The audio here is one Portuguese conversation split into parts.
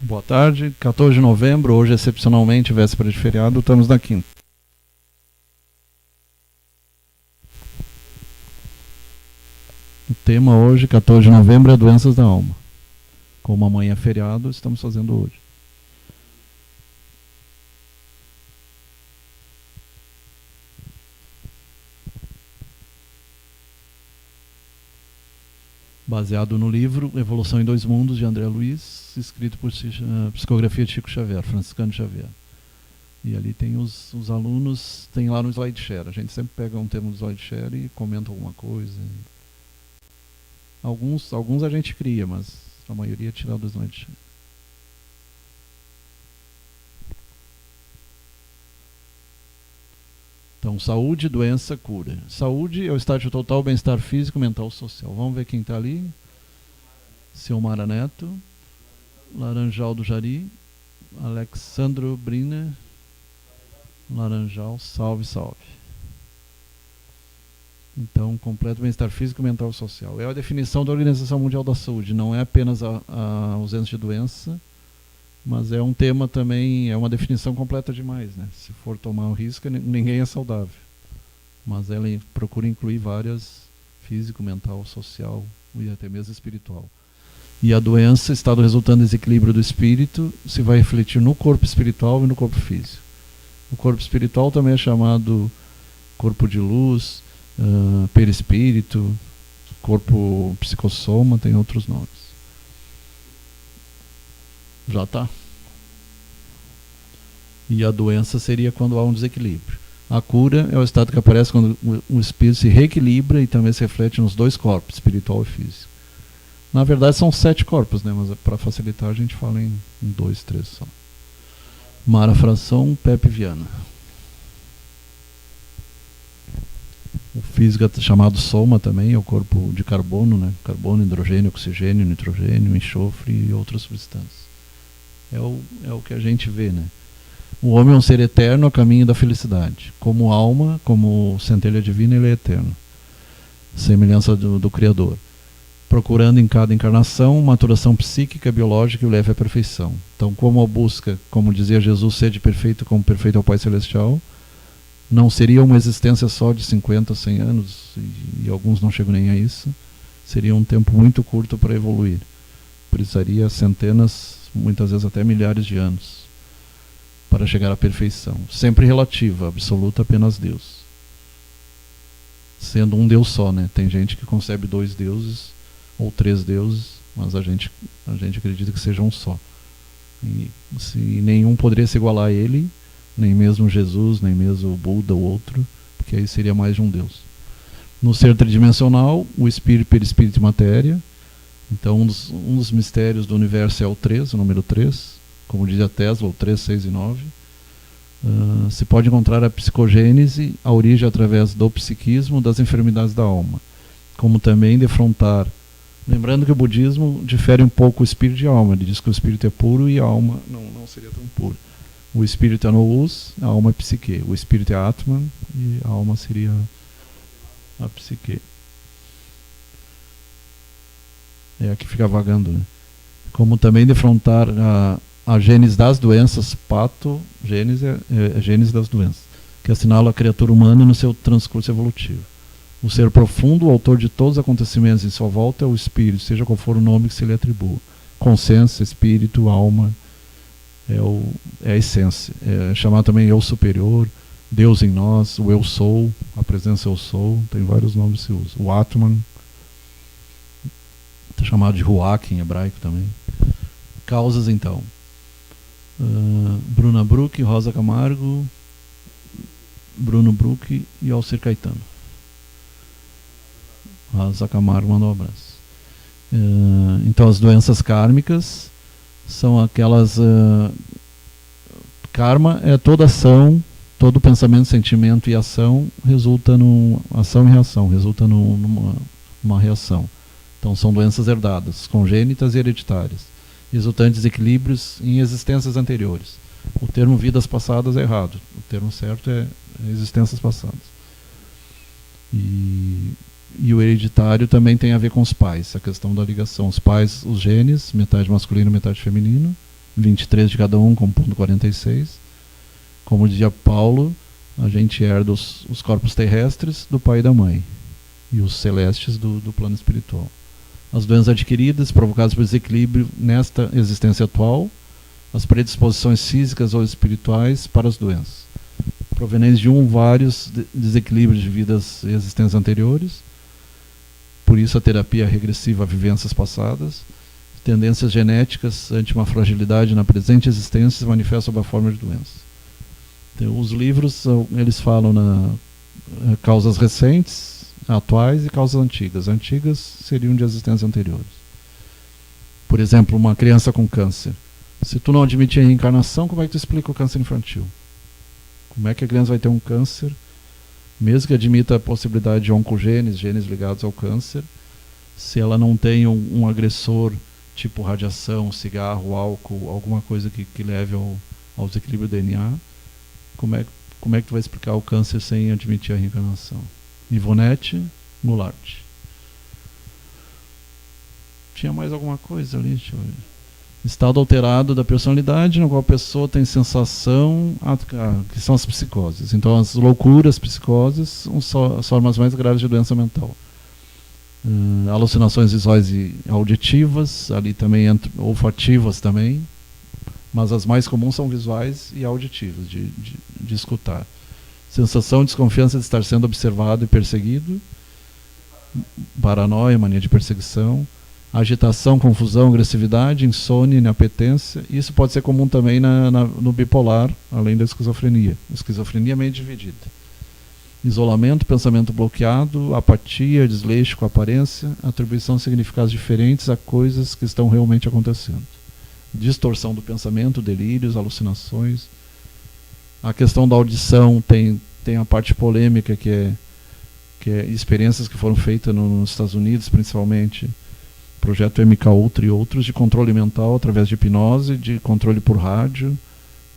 Boa tarde, 14 de novembro, hoje excepcionalmente, véspera de feriado, estamos na quinta. O tema hoje, 14 de novembro, é doenças da alma. Como amanhã é feriado, estamos fazendo hoje. Baseado no livro Evolução em Dois Mundos, de André Luiz, escrito por Psicografia de Chico Xavier, Franciscano Xavier. E ali tem os alunos, tem lá no SlideShare. A gente sempre pega um tema do SlideShare e comenta alguma coisa. Alguns a gente cria, mas a maioria é tirado do SlideShare. Então, saúde, doença, cura. Saúde é o estágio total, bem-estar físico, mental, social. Vamos ver quem está ali. Silmara Neto, Laranjal do Jari, Alexandro Briner, Laranjal, salve, salve. Então, completo bem-estar físico, mental e social. É a definição da Organização Mundial da Saúde. Não é apenas a ausência de doença, mas é um tema também, é uma definição completa demais, né? Se for tomar o risco, ninguém é saudável. Mas ela procura incluir várias: físico, mental, social e até mesmo espiritual. E a doença, estado resultando do desequilíbrio do espírito, se vai refletir no corpo espiritual e no corpo físico. O corpo espiritual também é chamado corpo de luz, perispírito, corpo psicossoma, tem outros nomes. Já está. E a doença seria quando há um desequilíbrio. A cura é o estado que aparece quando o espírito se reequilibra e também se reflete nos dois corpos, espiritual e físico. Na verdade são 7 corpos, né? Mas para facilitar a gente fala em 2, 3 só. Mara Fração, Pepe Viana. O físico é chamado soma também, é o corpo de carbono, né? Carbono, hidrogênio, oxigênio, nitrogênio, enxofre e outras substâncias. É o que a gente vê, né? O homem é um ser eterno a caminho da felicidade. Como alma, como centelha divina, ele é eterno. Semelhança do Criador. Procurando em cada encarnação maturação psíquica, biológica e o leve à perfeição. Então, como a busca, como dizia Jesus, sede perfeito como perfeito é o Pai Celestial, não seria uma existência só de 50, 100 anos, e alguns não chegam nem a isso. Seria um tempo muito curto para evoluir. Precisaria centenas, muitas vezes até milhares de anos para chegar à perfeição. Sempre relativa, absoluta apenas Deus. Sendo um Deus só, né? Tem gente que concebe 2 deuses ou 3 deuses, mas a gente acredita que seja um só. E se nenhum poderia se igualar a ele, nem mesmo Jesus, nem mesmo o Buda ou outro, porque aí seria mais de um Deus. No ser tridimensional, o espírito, perispírito e matéria. Então, um dos mistérios do universo é o 3, o número 3, como dizia Tesla, o 3, 6 e 9. Se pode encontrar a psicogênese, a origem através do psiquismo das enfermidades da alma, como também defrontar. Lembrando que o budismo difere um pouco o espírito e a alma. Ele diz que o espírito é puro e a alma não seria tão pura. O espírito é nous, a alma é psique. O espírito é Atman e a alma seria a psique. É a que fica vagando, né? Como também defrontar a gênese das doenças, patogênese é a gênese das doenças, que assinala a criatura humana no seu transcurso evolutivo. O ser profundo, o autor de todos os acontecimentos em sua volta, é o espírito, seja qual for o nome que se lhe atribua. Consciência, espírito, alma, é a essência. É chamado também eu superior, Deus em nós, o eu sou, a presença eu sou, tem vários nomes que se usa. O Atman, é chamado de Ruach em hebraico também. Causas, então. Bruna Bruck, Rosa Camargo, Bruno Bruck e Alcir Caetano. Rosa Camargo mandou um abraço. Então, as doenças kármicas são aquelas... karma é toda ação, todo pensamento, sentimento e ação resulta ação e reação, resulta numa reação. Então, são doenças herdadas, congênitas e hereditárias, resultantes de desequilíbrios em existências anteriores. O termo vidas passadas é errado. O termo certo é existências passadas. E o hereditário também tem a ver com os pais, a questão da ligação. Os pais, os genes, metade masculino, metade feminino, 23 de cada um, como ponto 46. Como dizia Paulo, a gente herda os corpos terrestres do pai e da mãe, e os celestes do plano espiritual. As doenças adquiridas, provocadas por desequilíbrio nesta existência atual, as predisposições físicas ou espirituais para as doenças, provenientes de vários desequilíbrios de vidas e existências anteriores. Por isso a terapia regressiva a vivências passadas, tendências genéticas ante uma fragilidade na presente existência se manifestam sob a forma de doença. Então, os livros, eles falam causas recentes, atuais e causas antigas. Antigas seriam de existências anteriores. Por exemplo, uma criança com câncer. Se tu não admite a reencarnação, como é que tu explica o câncer infantil? Como é que a criança vai ter um câncer, mesmo que admita a possibilidade de oncogenes, genes ligados ao câncer, se ela não tem um agressor tipo radiação, cigarro, álcool, alguma coisa que leve ao desequilíbrio do DNA, como é que tu vai explicar o câncer sem admitir a reencarnação? Ivonete Goulart. Tinha mais alguma coisa ali? Deixa eu ver. Estado alterado da personalidade, no qual a pessoa tem sensação, que são as psicoses. Então, as loucuras, psicoses, são as formas mais graves de doença mental. Alucinações visuais e auditivas, ali também olfativas também, mas as mais comuns são visuais e auditivas, de escutar. Sensação de desconfiança de estar sendo observado e perseguido, paranoia, mania de perseguição, agitação, confusão, agressividade, insônia, inapetência. Isso pode ser comum também no bipolar, além da esquizofrenia. Esquizofrenia é meio dividida. Isolamento, pensamento bloqueado, apatia, desleixo com a aparência, atribuição de significados diferentes a coisas que estão realmente acontecendo. Distorção do pensamento, delírios, alucinações. A questão da audição tem a parte polêmica, que é experiências que foram feitas nos Estados Unidos, principalmente, projeto MK Ultra e outros, de controle mental através de hipnose, de controle por rádio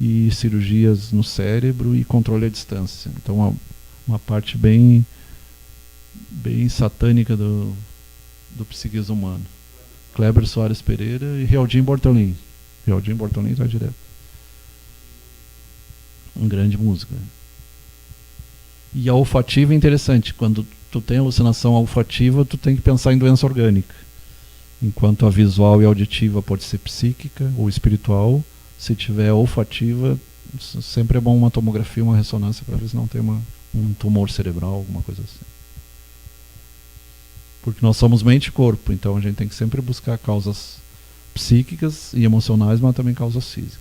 e cirurgias no cérebro e controle à distância. Então, uma parte bem satânica do psiquismo humano. Kleber Soares Pereira e Rialdin Bortolin. Rialdin Bortolin está direto. Um grande músico. E a olfativa é interessante. Quando tu tem alucinação olfativa, tu tem que pensar em doença orgânica. Enquanto a visual e auditiva pode ser psíquica ou espiritual, se tiver olfativa, sempre é bom uma tomografia, uma ressonância, para ver se não tem um tumor cerebral, alguma coisa assim. Porque nós somos mente e corpo, então a gente tem que sempre buscar causas psíquicas e emocionais, mas também causas físicas.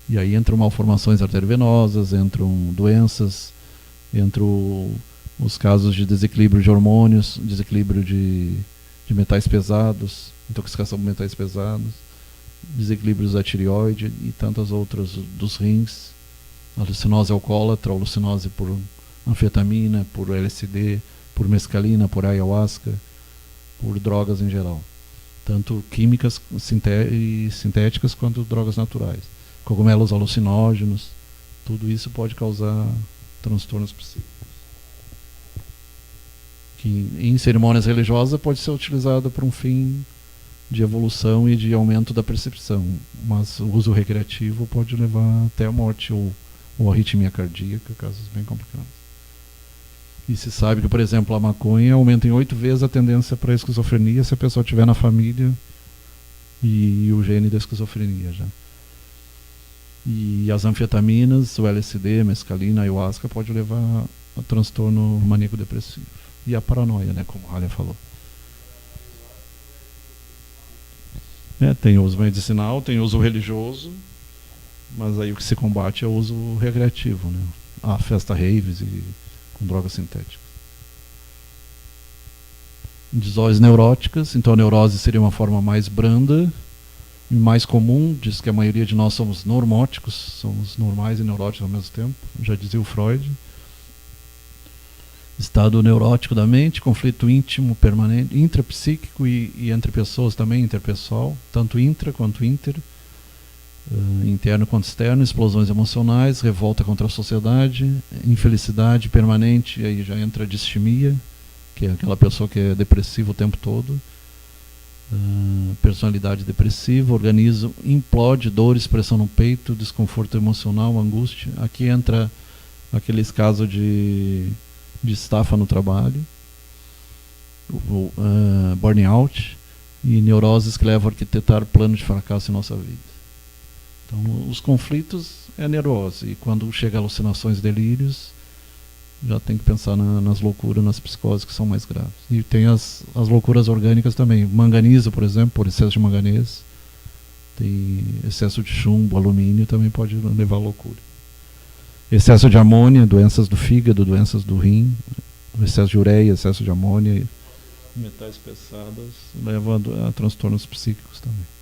E aí entram malformações arteriovenosas, entram doenças, entram os casos de desequilíbrio de hormônios, desequilíbrio de metais pesados, intoxicação por metais pesados, desequilíbrios da tireoide e tantas outras dos rins, alucinose alcoólatra, alucinose por anfetamina, por LSD, por mescalina, por ayahuasca, por drogas em geral, tanto químicas e sintéticas quanto drogas naturais, cogumelos alucinógenos, tudo isso pode causar transtornos psíquicos. Que em cerimônias religiosas pode ser utilizada para um fim de evolução e de aumento da percepção, mas o uso recreativo pode levar até a morte ou arritmia cardíaca, casos bem complicados. E se sabe que, por exemplo, a maconha aumenta em 8 vezes a tendência para a esquizofrenia se a pessoa tiver na família e o gene da esquizofrenia já. E as anfetaminas, o LSD, mescalina, ayahuasca pode levar a transtorno maníaco-depressivo. E a paranoia, né, como a Halia falou. Tem uso medicinal, tem uso religioso, mas aí o que se combate é o uso recreativo, né? A festa raves e com drogas sintéticas. Disóides neuróticas, então a neurose seria uma forma mais branda e mais comum, diz que a maioria de nós somos normóticos, somos normais e neuróticos ao mesmo tempo, já dizia o Freud. Estado neurótico da mente, conflito íntimo permanente, intrapsíquico e entre pessoas também, interpessoal, tanto intra quanto inter, interno quanto externo, explosões emocionais, revolta contra a sociedade, infelicidade permanente, aí já entra a distimia, que é aquela pessoa que é depressiva o tempo todo, personalidade depressiva, organismo implode, dores, pressão no peito, desconforto emocional, angústia. Aqui entra aqueles casos de estafa no trabalho, burnout e neuroses que levam a arquitetar plano de fracasso em nossa vida. Então, os conflitos é neurose, e quando chega a alucinações, delírios, já tem que pensar nas loucuras, nas psicoses que são mais graves. E tem as loucuras orgânicas também. Manganizo, por exemplo, por excesso de manganês. Tem excesso de chumbo, alumínio, também pode levar à loucura. Excesso de amônia, doenças do fígado, doenças do rim. Excesso de ureia, excesso de amônia. Metais pesados levam a transtornos psíquicos também.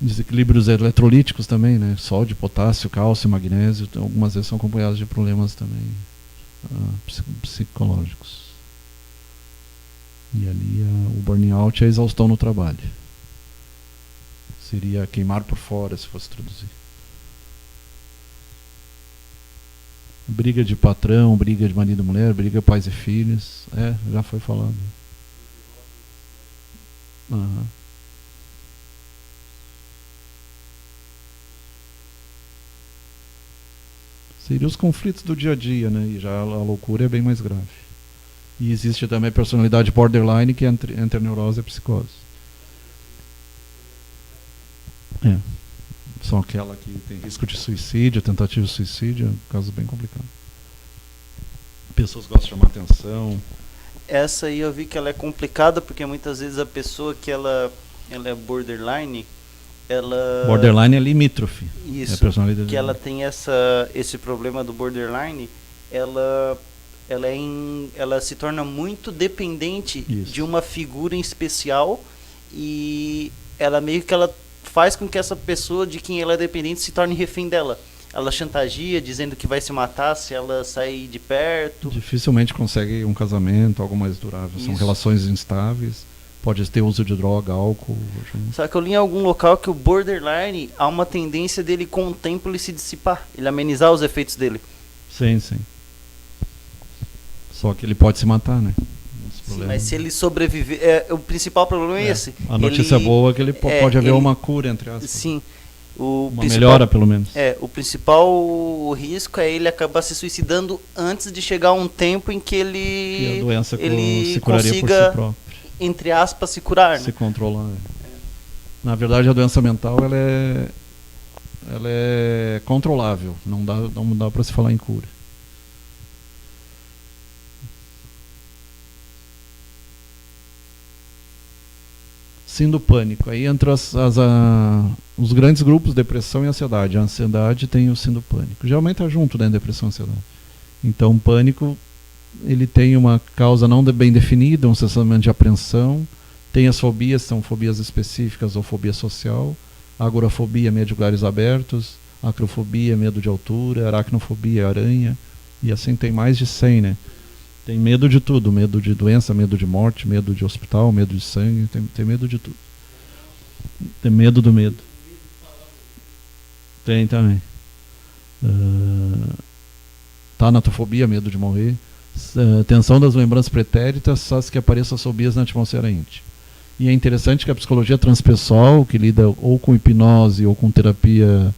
Desequilíbrios eletrolíticos também, né? Sódio, potássio, cálcio, magnésio, algumas vezes são acompanhados de problemas também psicológicos. E ali o burnout é a exaustão no trabalho. Seria queimar por fora, se fosse traduzir. Briga de patrão, briga de marido e mulher, briga pais e filhos. Já foi falado. Seriam os conflitos do dia a dia, né? E já a loucura é bem mais grave. E existe também a personalidade borderline, que é entre a neurose e a psicose. São aquela que tem risco de suicídio, tentativa de suicídio, é um caso bem complicado. Pessoas gostam de chamar atenção. Essa aí eu vi que ela é complicada, porque muitas vezes a pessoa que ela é borderline, borderline é limítrofe. Isso, é a personalidade que ela tem esse problema do borderline, ela se torna muito dependente de uma figura em especial, e ela meio que ela faz com que essa pessoa de quem ela é dependente se torne refém dela. Ela chantageia, dizendo que vai se matar se ela sair de perto. Dificilmente consegue um casamento, algo mais durável. Isso. São relações instáveis. Pode ter uso de droga, álcool. Só que eu li em algum local que o borderline, há uma tendência dele com o tempo ele se dissipar, ele amenizar os efeitos dele. Sim. Só que ele pode se matar, né? Sim, mas se ele sobreviver... o principal problema é esse. A notícia boa é que ele pode haver uma cura, entre aspas. Sim. Uma melhora, pelo menos. O principal risco é ele acabar se suicidando antes de chegar um tempo em que a doença ele se curaria consiga, por si próprio. Entre aspas, se curar. Se controlar. Na verdade, a doença mental ela é controlável. Não dá para se falar em cura. Sim, do pânico. Aí entra os grandes grupos, depressão e ansiedade. A ansiedade tem o sim do pânico. Geralmente está junto, né, depressão e ansiedade. Então, o pânico, ele tem uma causa não bem definida, um sentimento de apreensão. Tem as fobias, são fobias específicas ou fobia social. Agorafobia, medo de lugares abertos. Acrofobia, medo de altura. Aracnofobia, aranha. E assim tem mais de 100, né? Tem medo de tudo, medo de doença, medo de morte, medo de hospital, medo de sangue, tem medo de tudo. Tem medo do medo. Tem também. Tanatofobia, medo de morrer. Tensão das lembranças pretéritas, faz que apareçam fobias na atmosfera íntima. E é interessante que a psicologia transpessoal, que lida ou com hipnose ou com terapia,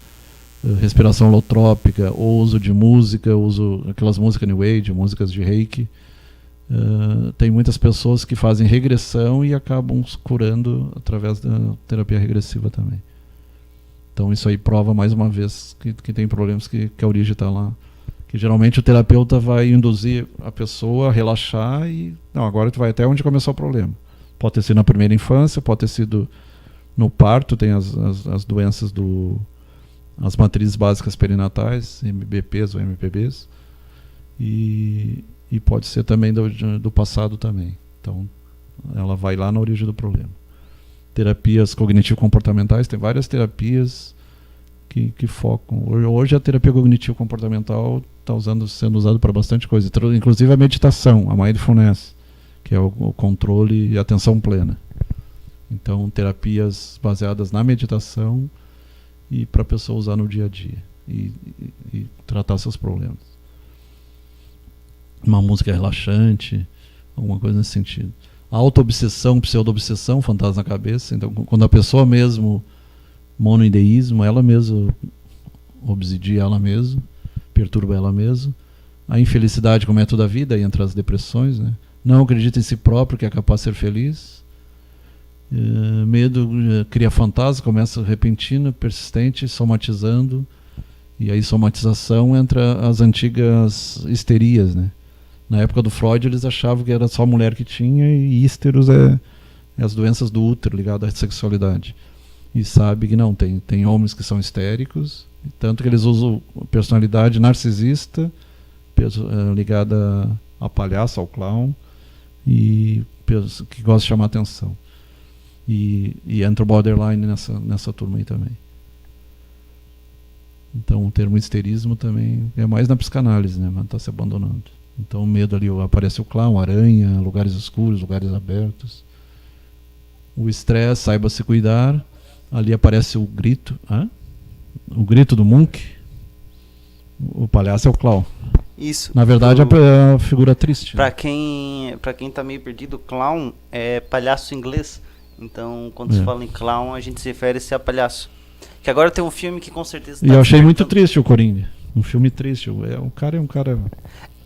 respiração holotrópica, ou uso de música, aquelas músicas New Age, músicas de Reiki, tem muitas pessoas que fazem regressão e acabam se curando através da terapia regressiva também. Então isso aí prova mais uma vez que tem problemas que a origem está lá. Que geralmente o terapeuta vai induzir a pessoa a relaxar e agora tu vai até onde começou o problema. Pode ter sido na primeira infância, pode ter sido no parto, tem as doenças as matrizes básicas perinatais, MBPs ou MPBs, e pode ser também do passado também. Então, ela vai lá na origem do problema. Terapias cognitivo-comportamentais, tem várias terapias que focam. Hoje a terapia cognitivo-comportamental está sendo usada para bastante coisa, inclusive a meditação, a mindfulness, que é o controle e atenção plena. Então, terapias baseadas na meditação e para a pessoa usar no dia a dia. e tratar seus problemas. Uma música relaxante, alguma coisa nesse sentido. Auto-obsessão, pseudo-obsessão, fantasma na cabeça. Então, quando a pessoa mesmo, monoideísmo, ela mesma obsidia ela mesma, perturba ela mesma. A infelicidade como é toda a vida, entre as depressões, né? Não acredita em si próprio, que é capaz de ser feliz. Medo cria fantasma, começa repentina, persistente, somatizando. E aí somatização entra as antigas histerias, né? Na época do Freud eles achavam que era só a mulher que tinha, e hísteros é as doenças do útero ligadas à sexualidade. E sabe que não, tem homens que são histéricos, tanto que eles usam personalidade narcisista ligada a palhaço, ao clown, e que gosta de chamar atenção. E entra o borderline nessa turma aí também. Então o termo histerismo também é mais na psicanálise, né? Mas está se abandonando. Então o medo ali, aparece o clown, aranha, lugares escuros, lugares abertos. O estresse, saiba se cuidar. Ali aparece o grito. O grito do Munch. O palhaço é o clown. Isso. Na verdade é a figura triste. Pra quem tá meio perdido, clown é palhaço em inglês. Então quando se fala em clown, a gente se refere-se a palhaço. Que agora tem um filme que com certeza... E eu achei muito triste o Coringa. Um filme triste. O cara é um cara...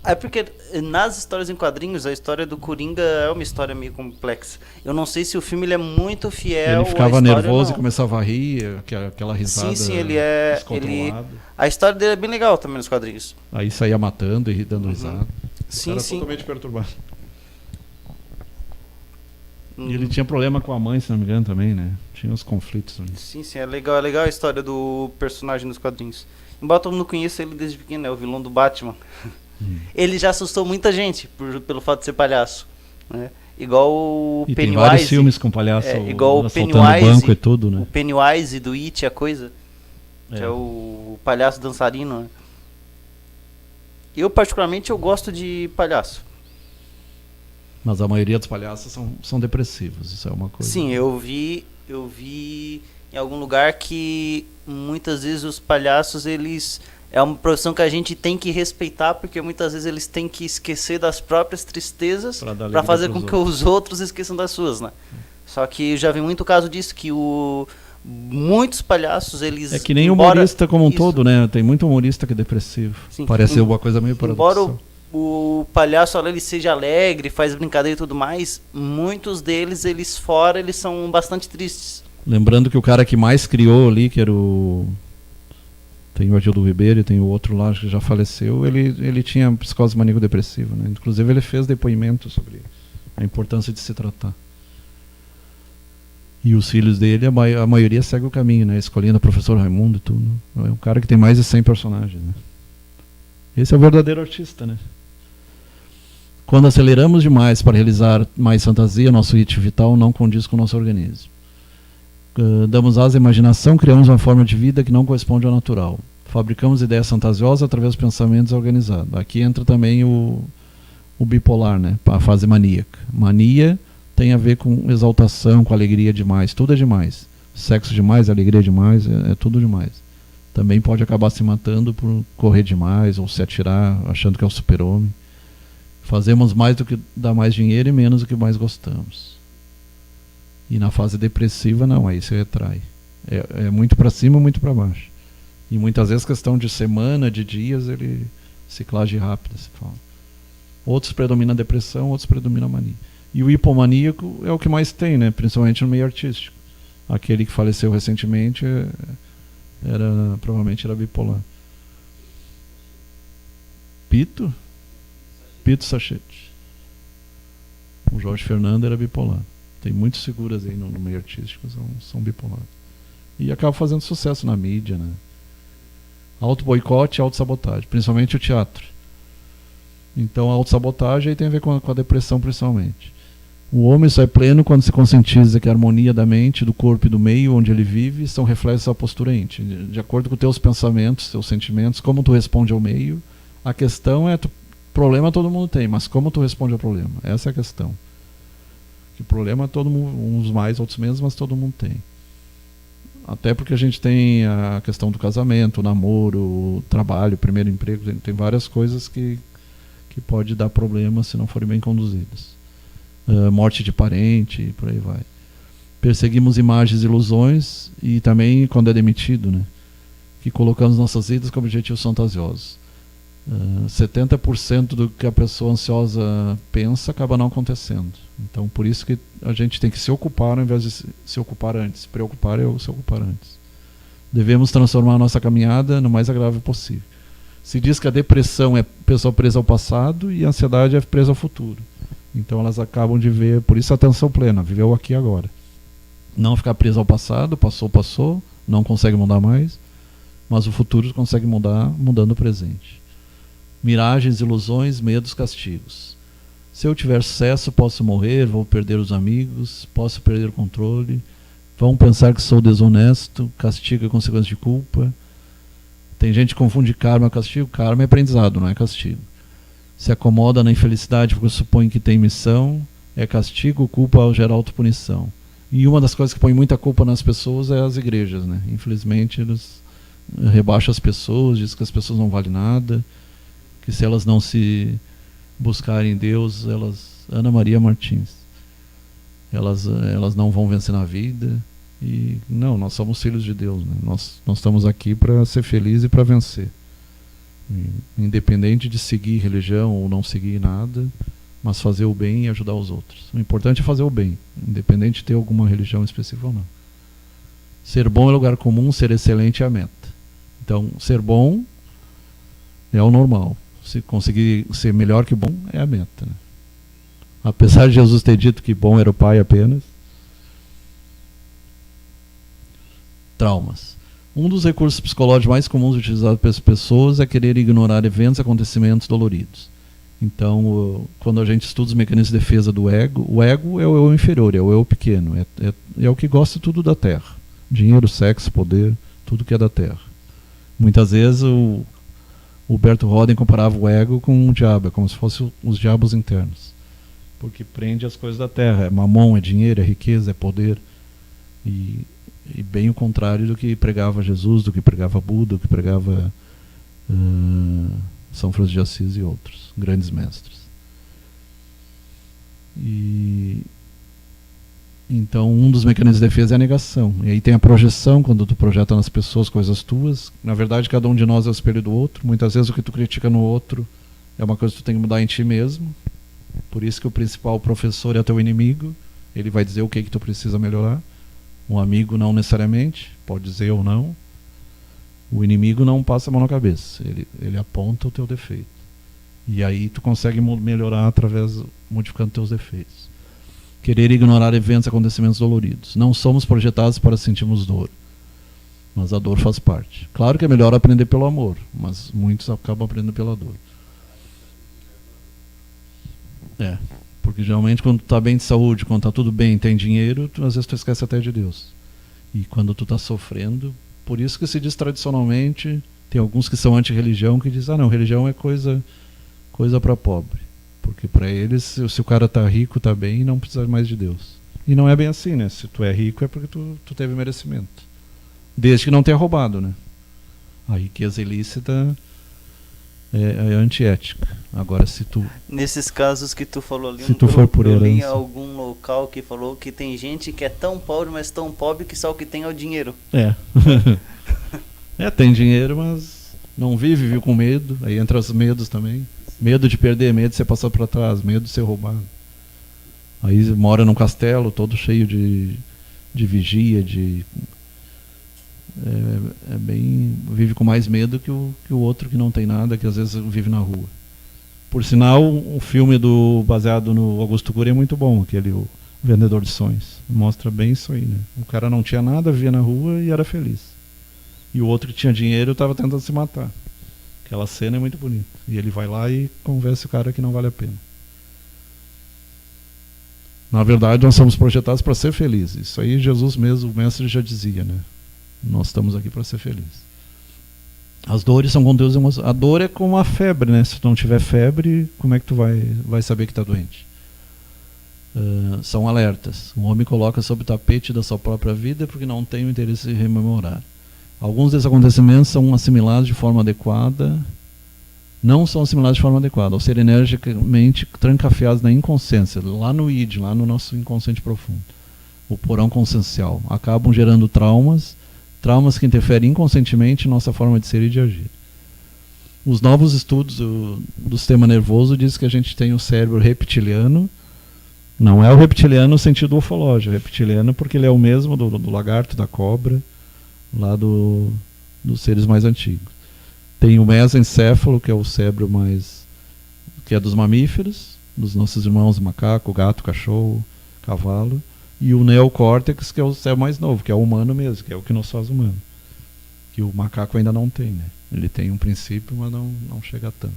É porque nas histórias em quadrinhos, a história do Coringa é uma história meio complexa. Eu não sei se o filme ele é muito fiel. Ele ficava nervoso e começava a rir, aquela risada. Sim, ele é... A história dele é bem legal também nos quadrinhos. Aí saía matando e dando risada. Sim, era totalmente perturbado. E ele tinha problema com a mãe, se não me engano, também, né? Tinha uns conflitos. Sim, é legal a história do personagem nos quadrinhos. Embora todo mundo conheça ele desde pequeno, é o vilão do Batman. Ele já assustou muita gente pelo fato de ser palhaço, né? Igual o e Pennywise. Tem vários filmes com palhaço, igual o Pennywise, banco e tudo, né? O Pennywise do It, a coisa, que é o palhaço dançarino, né? Eu particularmente eu gosto de palhaço. Mas a maioria dos palhaços são depressivos, isso é uma coisa. Sim, eu vi em algum lugar que muitas vezes os palhaços, eles... É uma profissão que a gente tem que respeitar, porque muitas vezes eles têm que esquecer das próprias tristezas para fazer com que os outros esqueçam das suas, né? Só que eu já vi muito caso disso, que muitos palhaços, eles... É que nem humorista como um todo, né? Tem muito humorista que é depressivo. Sim. Parece uma coisa meio paradoxal. Embora o palhaço ele seja alegre, faz brincadeira e tudo mais, muitos deles, eles são bastante tristes. Lembrando que o cara que mais criou ali, que era o... Tem o Agildo Ribeiro e tem o outro lá que já faleceu, ele tinha psicose maníaco-depressiva, né? Inclusive ele fez depoimento sobre a importância de se tratar. E os filhos dele, a maioria segue o caminho, né? Escolhendo o professor Raimundo e tudo. É um cara que tem mais de 100 personagens, né? Esse é o verdadeiro artista, né? Quando aceleramos demais para realizar mais fantasia, nosso ritmo vital não condiz com o nosso organismo. Damos asa à imaginação, criamos uma forma de vida que não corresponde ao natural. Fabricamos ideias fantasiosas através dos pensamentos organizados. Aqui entra também o bipolar, né? A fase maníaca. Mania tem a ver com exaltação, com alegria demais. Tudo é demais. Sexo demais, alegria demais, é tudo demais. Também pode acabar se matando por correr demais ou se atirar achando que é o super-homem. Fazemos mais do que dá mais dinheiro e menos do que mais gostamos. E na fase depressiva, não, aí se retrai. É muito para cima, muito para baixo. E muitas vezes questão de semana, de dias, ele ciclagem rápida, se fala. Outros predomina a depressão, outros predomina a mania. E o hipomaníaco é o que mais tem, né? Principalmente no meio artístico. Aquele que faleceu recentemente provavelmente era bipolar. Pito Sachete. O Jorge Fernando era bipolar. Tem muitas figuras aí no meio artístico que são bipolares. E acaba fazendo sucesso na mídia, né? Auto-boicote e auto-sabotagem, principalmente o teatro. Então a auto-sabotagem aí tem a ver com a depressão principalmente. O homem só é pleno quando se conscientiza que a harmonia da mente, do corpo e do meio onde ele vive são reflexos da postura íntima. De acordo com teus pensamentos, teus sentimentos, como tu responde ao meio, a questão é... Problema todo mundo tem, mas como tu responde ao problema? Essa é a questão. Que problema todo mundo, uns mais, outros menos, mas todo mundo tem. Até porque a gente tem a questão do casamento, o namoro, o trabalho, o primeiro emprego, tem várias coisas que pode dar problema se não forem bem conduzidas. Morte de parente, e por aí vai. Perseguimos imagens e ilusões, e também quando é demitido, né? Que colocamos nossas vidas com objetivos fantasiosos. 70% do que a pessoa ansiosa pensa acaba não acontecendo. Então, por isso que a gente tem que se ocupar ao invés de se ocupar antes. Preocupar é se ocupar antes. Devemos transformar a nossa caminhada no mais agradável possível. Se diz que a depressão é pessoa presa ao passado e a ansiedade é presa ao futuro. Então, elas acabam de ver, por isso a atenção plena, viver o aqui e agora. Não ficar presa ao passado, passou, não consegue mudar mais, mas o futuro consegue mudar, mudando o presente. Miragens, ilusões, medos, castigos. Se eu tiver sucesso, posso morrer, vou perder os amigos, posso perder o controle, vão pensar que sou desonesto, castigo é consequência de culpa. Tem gente que confunde karma e castigo. Karma é aprendizado, não é castigo. Se acomoda na infelicidade porque supõe que tem missão, é castigo, culpa ao gerar autopunição. E uma das coisas que põe muita culpa nas pessoas é as igrejas, né? Infelizmente, eles rebaixam as pessoas, dizem que as pessoas não valem nada, que se elas não se buscarem Deus, Ana Maria Martins, elas não vão vencer na vida. E não, nós somos filhos de Deus, né? Nós estamos aqui para ser felizes e para vencer, independente de seguir religião ou não seguir nada, mas fazer o bem e ajudar os outros. O importante é fazer o bem, independente de ter alguma religião específica ou não. Ser bom é lugar comum, ser excelente é a meta. Então, ser bom é o normal. Se conseguir ser melhor que bom, é a meta, né? Apesar de Jesus ter dito que bom era o Pai apenas. Traumas. Um dos recursos psicológicos mais comuns utilizados pelas pessoas é querer ignorar eventos e acontecimentos doloridos. Então, quando a gente estuda os mecanismos de defesa do ego, o ego é o eu inferior, é o eu pequeno, é o que gosta de tudo da Terra. Dinheiro, sexo, poder, tudo que é da Terra. Muitas vezes o Bert Roden comparava o ego com o diabo, é como se fossem os diabos internos. Porque prende as coisas da Terra, é mamon, é dinheiro, é riqueza, é poder. E bem o contrário do que pregava Jesus, do que pregava Buda, do que pregava São Francisco de Assis e outros grandes mestres. Então, um dos mecanismos de defesa é a negação. E aí tem a projeção, quando tu projeta nas pessoas coisas tuas. Na verdade, cada um de nós é o espelho do outro. Muitas vezes o que tu critica no outro é uma coisa que tu tem que mudar em ti mesmo. Por isso que o principal professor é teu inimigo. Ele vai dizer o que tu precisa melhorar. Um amigo não necessariamente, pode dizer ou não. O inimigo não passa a mão na cabeça, ele aponta o teu defeito. E aí tu consegue melhorar modificando teus defeitos. Querer ignorar eventos e acontecimentos doloridos. Não somos projetados para sentirmos dor, mas a dor faz parte. Claro que é melhor aprender pelo amor, mas muitos acabam aprendendo pela dor. Porque geralmente quando tu está bem de saúde, quando está tudo bem, tem dinheiro, às vezes tu esquece até de Deus. E quando tu está sofrendo, por isso que se diz tradicionalmente, tem alguns que são anti-religião que dizem, não, religião é coisa para pobre. Porque para eles, se o cara está rico, está bem, não precisa mais de Deus. E não é bem assim, né? Se tu é rico é porque tu teve merecimento. Desde que não tenha roubado, né? A riqueza ilícita é antiética. Agora, se tu... Nesses casos que tu falou ali, se tu for por herança, eu li em algum local que falou que tem gente que é tão pobre, mas tão pobre que só o que tem é o dinheiro. Tem dinheiro, mas não vive com medo. Aí entra os medos também. Medo de perder, medo de ser passado para trás, medo de ser roubado. Aí mora num castelo todo cheio de vigia, vive com mais medo que o outro que não tem nada, que às vezes vive na rua. Por sinal, o filme baseado no Augusto Cury é muito bom, aquele O Vendedor de Sonhos. Mostra bem isso aí, né? O cara não tinha nada, vivia na rua e era feliz. E o outro que tinha dinheiro estava tentando se matar. Aquela cena é muito bonita. E ele vai lá e convence o cara que não vale a pena. Na verdade, nós somos projetados para ser felizes. Isso aí Jesus mesmo, o mestre, já dizia, né? Nós estamos aqui para ser felizes. As dores são conteúdos emocionais. A dor é como a febre, né? Se tu não tiver febre, como é que tu vai saber que está doente? são alertas. O homem coloca sob o tapete da sua própria vida porque não tem o interesse de rememorar. Alguns desses acontecimentos são assimilados de forma adequada, não são assimilados de forma adequada, ao ser energicamente trancafiados na inconsciência, lá no id, lá no nosso inconsciente profundo, o porão consciencial. Acabam gerando traumas que interferem inconscientemente em nossa forma de ser e de agir. Os novos estudos do sistema nervoso dizem que a gente tem o cérebro reptiliano. Não é o reptiliano no sentido ufológico, é reptiliano porque ele é o mesmo do lagarto, da cobra, lá dos seres mais antigos. Tem o mesencéfalo, que é o cérebro que é dos mamíferos, dos nossos irmãos macaco, gato, cachorro, cavalo, e o neocórtex, que é o cérebro mais novo, que é o humano mesmo, que é o que nos faz humano. Que o macaco ainda não tem, né? Ele tem um princípio, mas não chega a tanto.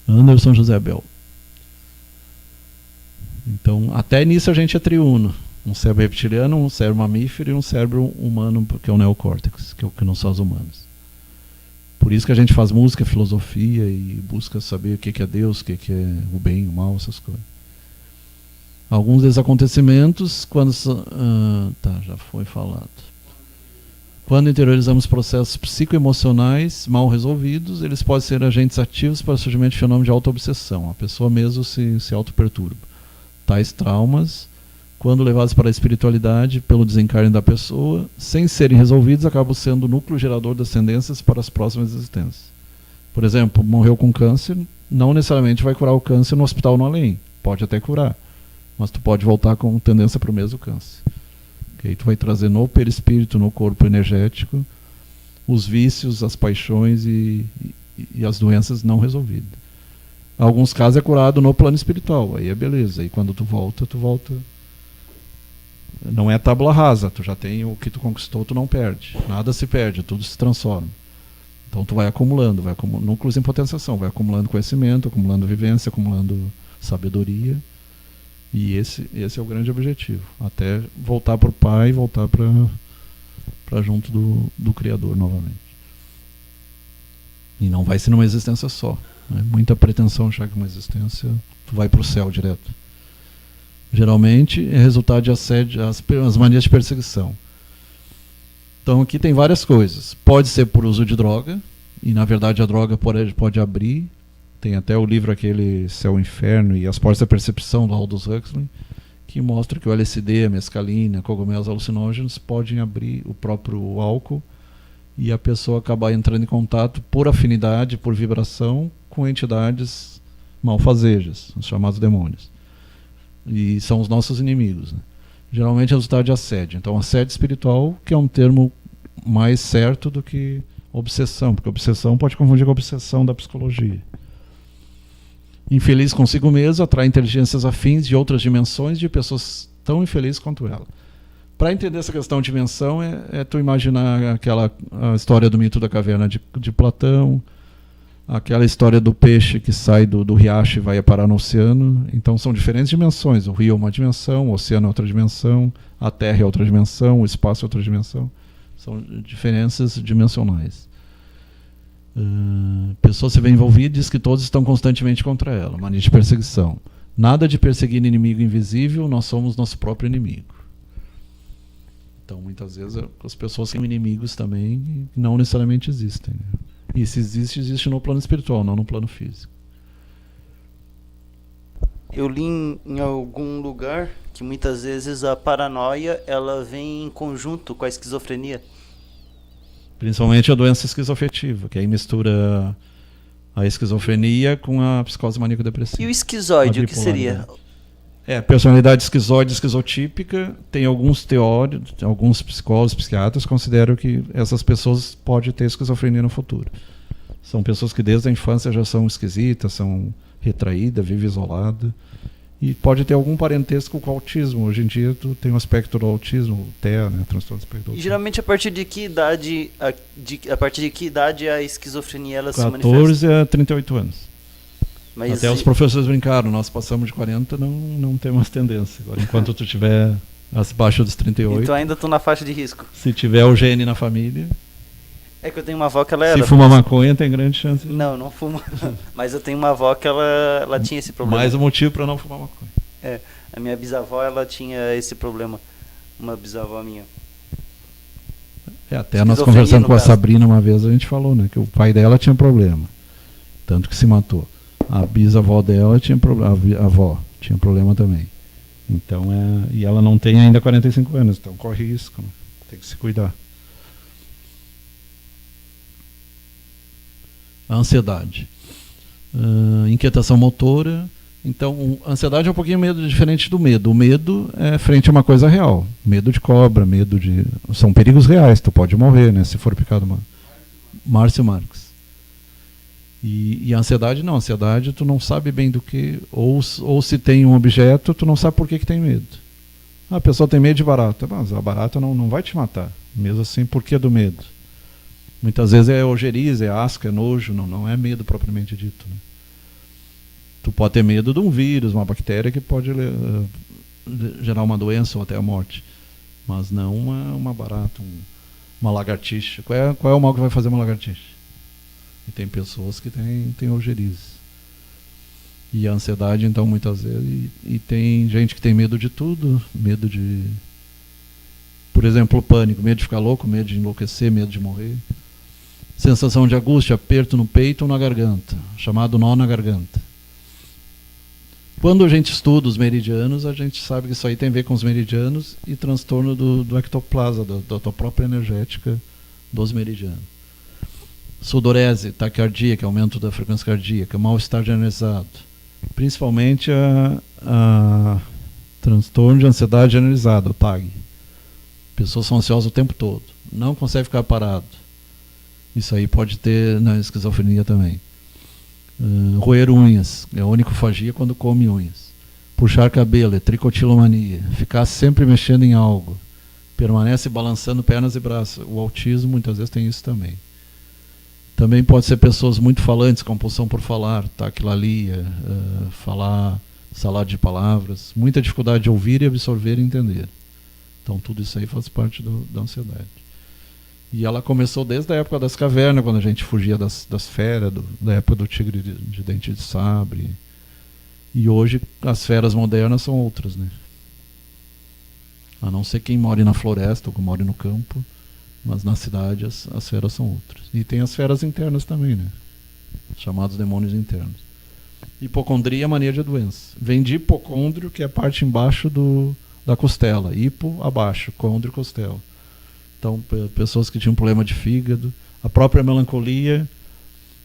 Anderson José Bel. Então, até nisso a gente é triuno. Um cérebro reptiliano, um cérebro mamífero e um cérebro humano, que é o neocórtex, que é o que não são os humanos. Por isso que a gente faz música, filosofia e busca saber o que é Deus, o que é o bem, o mal, essas coisas. Alguns desses acontecimentos, já foi falado. Quando interiorizamos processos psicoemocionais mal resolvidos, eles podem ser agentes ativos para o surgimento de fenômeno de auto-obsessão. A pessoa mesmo se auto-perturba. Tais traumas, quando levados para a espiritualidade pelo desencarne da pessoa, sem serem resolvidos, acabam sendo o núcleo gerador das tendências para as próximas existências. Por exemplo, morreu com câncer, não necessariamente vai curar o câncer no hospital no além. Pode até curar, mas tu pode voltar com tendência para o mesmo câncer. Okay? Tu vai trazer no perispírito, no corpo energético, os vícios, as paixões e as doenças não resolvidas. Em alguns casos é curado no plano espiritual, aí é beleza. Aí quando tu volta. Não é tábula rasa, tu já tem o que tu conquistou, tu não perde. Nada se perde, tudo se transforma. Então tu vai acumulando núcleos em potenciação, vai acumulando conhecimento, acumulando vivência, acumulando sabedoria. E esse é o grande objetivo. Até voltar para o Pai, voltar para junto do Criador novamente. E não vai ser numa existência só. É muita pretensão achar que uma existência tu vai para o céu direto. Geralmente é resultado de assédio, as manias de perseguição. Então aqui tem várias coisas. Pode ser por uso de droga, e na verdade a droga pode abrir. Tem até o livro aquele Céu e Inferno e as Portas da Percepção, do Aldous Huxley, que mostra que o LSD, a mescalina, cogumelos alucinógenos podem abrir o próprio álcool e a pessoa acabar entrando em contato por afinidade, por vibração, com entidades malfazejas, os chamados demônios. E são os nossos inimigos, né? Geralmente é resultado de assédio. Então, assédio espiritual, que é um termo mais certo do que obsessão, porque obsessão pode confundir com a obsessão da psicologia. Infeliz consigo mesmo, atrai inteligências afins de outras dimensões de pessoas tão infelizes quanto ela. Para entender essa questão de dimensão, é tu imaginar a história do mito da caverna de Platão, aquela história do peixe que sai do riacho e vai parar no oceano. Então são diferentes dimensões. O rio é uma dimensão, o oceano é outra dimensão, a terra é outra dimensão, o espaço é outra dimensão. São diferenças dimensionais. Pessoa se vê envolvida e diz que todos estão constantemente contra ela. Mania de perseguição. Nada de perseguir inimigo invisível, nós somos nosso próprio inimigo. Então muitas vezes as pessoas são inimigos também não necessariamente existem, né? E se existe no plano espiritual, não no plano físico. Eu li em algum lugar que muitas vezes a paranoia ela vem em conjunto com a esquizofrenia. Principalmente a doença esquizoafetiva, que aí mistura a esquizofrenia com a psicose maníaco-depressiva. E o esquizoide, o que seria? Personalidade esquizoide, esquizotípica, tem alguns teóricos, alguns psicólogos, psiquiatras consideram que essas pessoas podem ter esquizofrenia no futuro. São pessoas que desde a infância já são esquisitas, são retraídas, vivem isoladas, e pode ter algum parentesco com o autismo. Hoje em dia tu tem um aspecto do autismo, o TEA, né, transtorno do espectro. E geralmente a partir de que idade a esquizofrenia ela se manifesta? 14 a 38 anos. Mas até os professores brincaram, nós passamos de 40, não tem mais tendência. Agora, enquanto tu tiver abaixo dos 38... Então ainda tô na faixa de risco. Se tiver o gene na família... É que eu tenho uma avó que ela era... Se fuma maconha, tem grande chance. Não fumo. Mas eu tenho uma avó que ela tinha esse problema. Mais um motivo para não fumar maconha. A minha bisavó, ela tinha esse problema. Uma bisavó minha. Até nós conversando com a Sabrina uma vez, a gente falou, né, que o pai dela tinha problema, tanto que se matou. A bisavó dela tinha problema, a avó tinha problema também. Então, e ela não tem ainda 45 anos, então corre risco, né? Tem que se cuidar. A ansiedade. Inquietação motora. Então, a ansiedade é um pouquinho diferente do medo. O medo é frente a uma coisa real. Medo de cobra, medo de... São perigos reais, tu pode morrer, né, se for picado. Márcio Marx. E a ansiedade não. A ansiedade, tu não sabe bem do que... Ou se tem um objeto, tu não sabe por que tem medo. A pessoa tem medo de barata. Mas a barata não vai te matar. Mesmo assim, por que do medo? Muitas vezes é ojeriza, é asco, é nojo. Não é medo propriamente dito, né? Tu pode ter medo de um vírus, uma bactéria que pode gerar uma doença ou até a morte. Mas não uma barata, uma lagartixa. Qual é o mal que vai fazer uma lagartixa? E tem pessoas que têm ojeriza. E a ansiedade, então, muitas vezes... E tem gente que tem medo de tudo. Medo de... Por exemplo, o pânico. Medo de ficar louco, medo de enlouquecer, medo de morrer. Sensação de angústia, aperto no peito ou na garganta. Chamado nó na garganta. Quando a gente estuda os meridianos, a gente sabe que isso aí tem a ver com os meridianos e transtorno do ectoplasma, da tua própria energética dos meridianos. Sudorese, taquicardia, que é aumento da frequência cardíaca, mal-estar generalizado. Principalmente a transtorno de ansiedade generalizada, o TAG. Pessoas são ansiosas o tempo todo, não consegue ficar parado. Isso aí pode ter na esquizofrenia também. Roer unhas, é onicofagia quando come unhas. Puxar cabelo, é tricotilomania. Ficar sempre mexendo em algo. Permanece balançando pernas e braços. O autismo muitas vezes tem isso também. Também pode ser pessoas muito falantes, compulsão por falar, taquilalia, falar salada de palavras, muita dificuldade de ouvir e absorver e entender. Então tudo isso aí faz parte da ansiedade. E ela começou desde a época das cavernas, quando a gente fugia das feras, da época do tigre de dente de sabre. E hoje as feras modernas são outras, né? A não ser quem mora na floresta ou quem mora no campo, mas na cidade as feras são outras. E tem as feras internas também, né? Chamados demônios internos. Hipocondria é mania de doença. Vem de hipocôndrio, que é a parte embaixo da costela. Hipo, abaixo, côndrio, costela. Então, pessoas que tinham problema de fígado. A própria melancolia,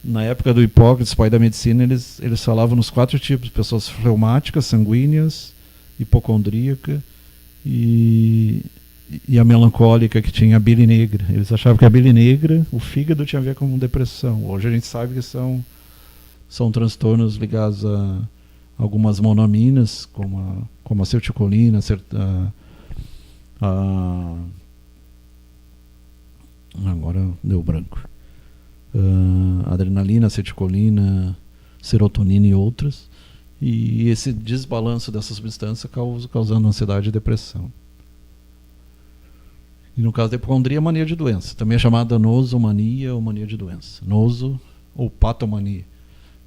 na época do Hipócrates, pai da medicina, eles falavam nos 4 tipos: pessoas fleumáticas, sanguíneas, hipocondríaca e a melancólica, que tinha a bile negra. Eles achavam que a bile negra, o fígado, tinha a ver com depressão. Hoje a gente sabe que são transtornos ligados a algumas monoaminas, como a acetilcolina, agora deu branco. Adrenalina, acetilcolina, serotonina e outras. E esse desbalanço dessa substância causando ansiedade e depressão. E no caso da hipocondria, mania de doença. Também é chamada nosomania ou mania de doença. Noso ou patomania.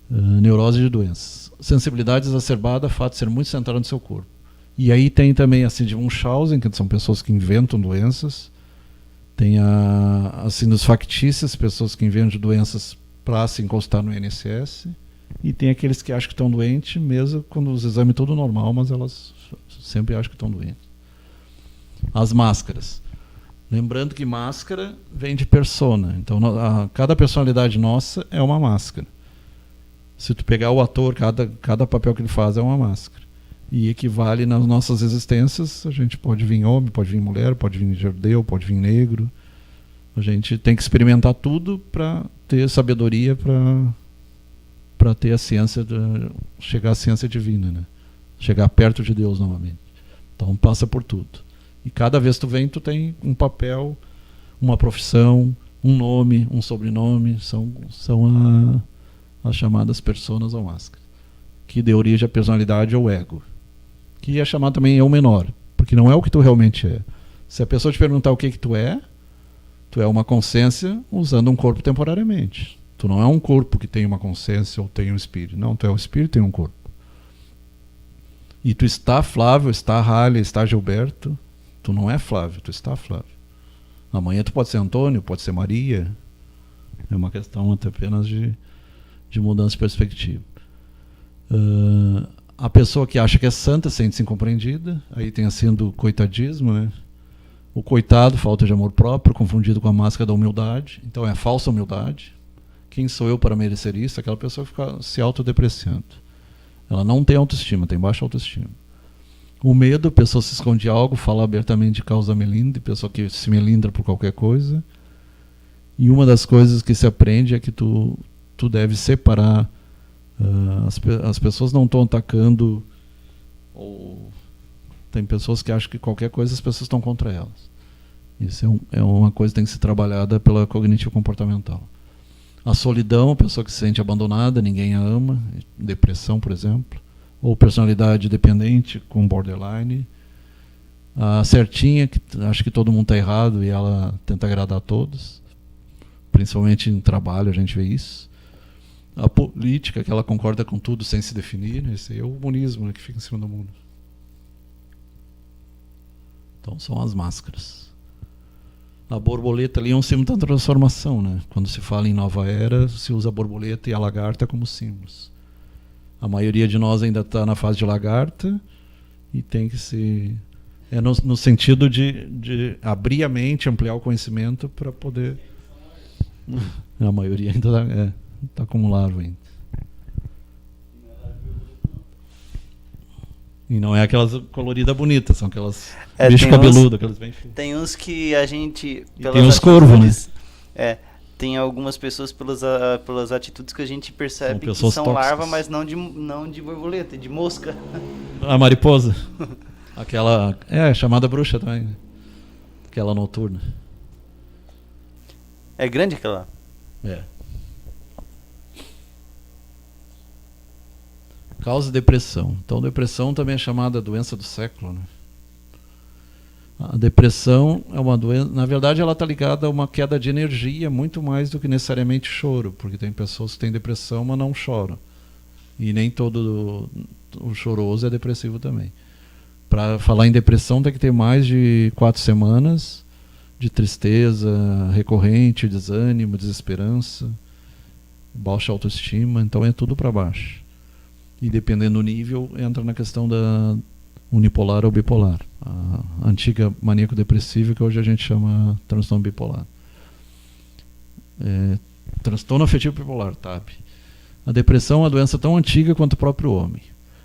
Neurose de doenças. Sensibilidade exacerbada, fato de ser muito centrado no seu corpo. E aí tem também a síndrome de Munchausen, que são pessoas que inventam doenças. Tem a síndrome factícias, pessoas que inventam doenças para se encostar no INSS. E tem aqueles que acham que estão doentes, mesmo quando os exames tudo normal, mas elas sempre acham que estão doentes. As máscaras. Lembrando que máscara vem de persona. Então, cada personalidade nossa é uma máscara. Se tu pegar o ator, cada papel que ele faz é uma máscara. E equivale nas nossas existências. A gente pode vir homem, pode vir mulher, pode vir judeu, pode vir negro. A gente tem que experimentar tudo para ter sabedoria, para ter a ciência, chegar à ciência divina, né? Chegar perto de Deus novamente. Então passa por tudo. E cada vez que tu vem, tu tem um papel, uma profissão, um nome, um sobrenome. São as chamadas personas ou máscaras, que dê origem à personalidade ou ego, que é chamado também eu menor, porque não é o que tu realmente é. Se a pessoa te perguntar o que tu é uma consciência usando um corpo temporariamente. Tu não é um corpo que tem uma consciência ou tem um espírito. Não, tu é um espírito e tem um corpo. E tu está Flávio, está Ralha, está Gilberto. Tu não é Flávio, tu está Flávio. Amanhã tu pode ser Antônio, pode ser Maria. É uma questão até apenas de mudança de perspectiva. A pessoa que acha que é santa sente-se incompreendida. Aí tem assim do coitadismo, né? O coitado, falta de amor próprio, confundido com a máscara da humildade. Então é a falsa humildade. Quem sou eu para merecer isso? Aquela pessoa que fica se autodepreciando. Ela não tem autoestima, tem baixa autoestima. O medo, a pessoa se esconde de algo, fala abertamente de causa melindre, pessoa que se melindra por qualquer coisa. E uma das coisas que se aprende é que tu deve separar. As pessoas não estão atacando, ou tem pessoas que acham que qualquer coisa as pessoas estão contra elas. Isso é uma coisa que tem que ser trabalhada pela cognitivo comportamental. A solidão, a pessoa que se sente abandonada, ninguém a ama, depressão, por exemplo, ou personalidade dependente com borderline. A certinha, que acha que todo mundo está errado e ela tenta agradar a todos, principalmente em trabalho a gente vê isso. A política, que ela concorda com tudo sem se definir, esse é o humanismo, né, que fica em cima do mundo. Então são as máscaras. A borboleta ali é um símbolo da transformação, né? Quando se fala em nova era, se usa a borboleta e a lagarta como símbolos. A maioria de nós ainda está na fase de lagarta e tem que se... É no sentido de abrir a mente, ampliar o conhecimento para poder... A maioria ainda está como larva ainda. E não é aquelas coloridas bonitas, são aquelas bicho cabeludo, aquelas bem feias. Tem uns que a gente... Tem os corvos, né? Tem algumas pessoas pelas atitudes que a gente percebe que são tóxicas. larva, mas não de borboleta, de mosca. A mariposa. Aquela... chamada bruxa também. Né? Aquela noturna. É grande aquela? É. Causa depressão. Então, depressão também é chamada doença do século, né? A depressão é uma doença... Na verdade, ela está ligada a uma queda de energia muito mais do que necessariamente choro, porque tem pessoas que têm depressão, mas não choram. E nem todo o choroso é depressivo também. Para falar em depressão, tem que ter mais de 4 semanas de tristeza recorrente, desânimo, desesperança, baixa autoestima. Então, é tudo para baixo. E dependendo do nível, entra na questão da unipolar ou bipolar. A antiga maníaco-depressiva, que hoje a gente chama transtorno bipolar. Transtorno afetivo bipolar, TAB. A depressão é uma doença tão antiga quanto o próprio homem.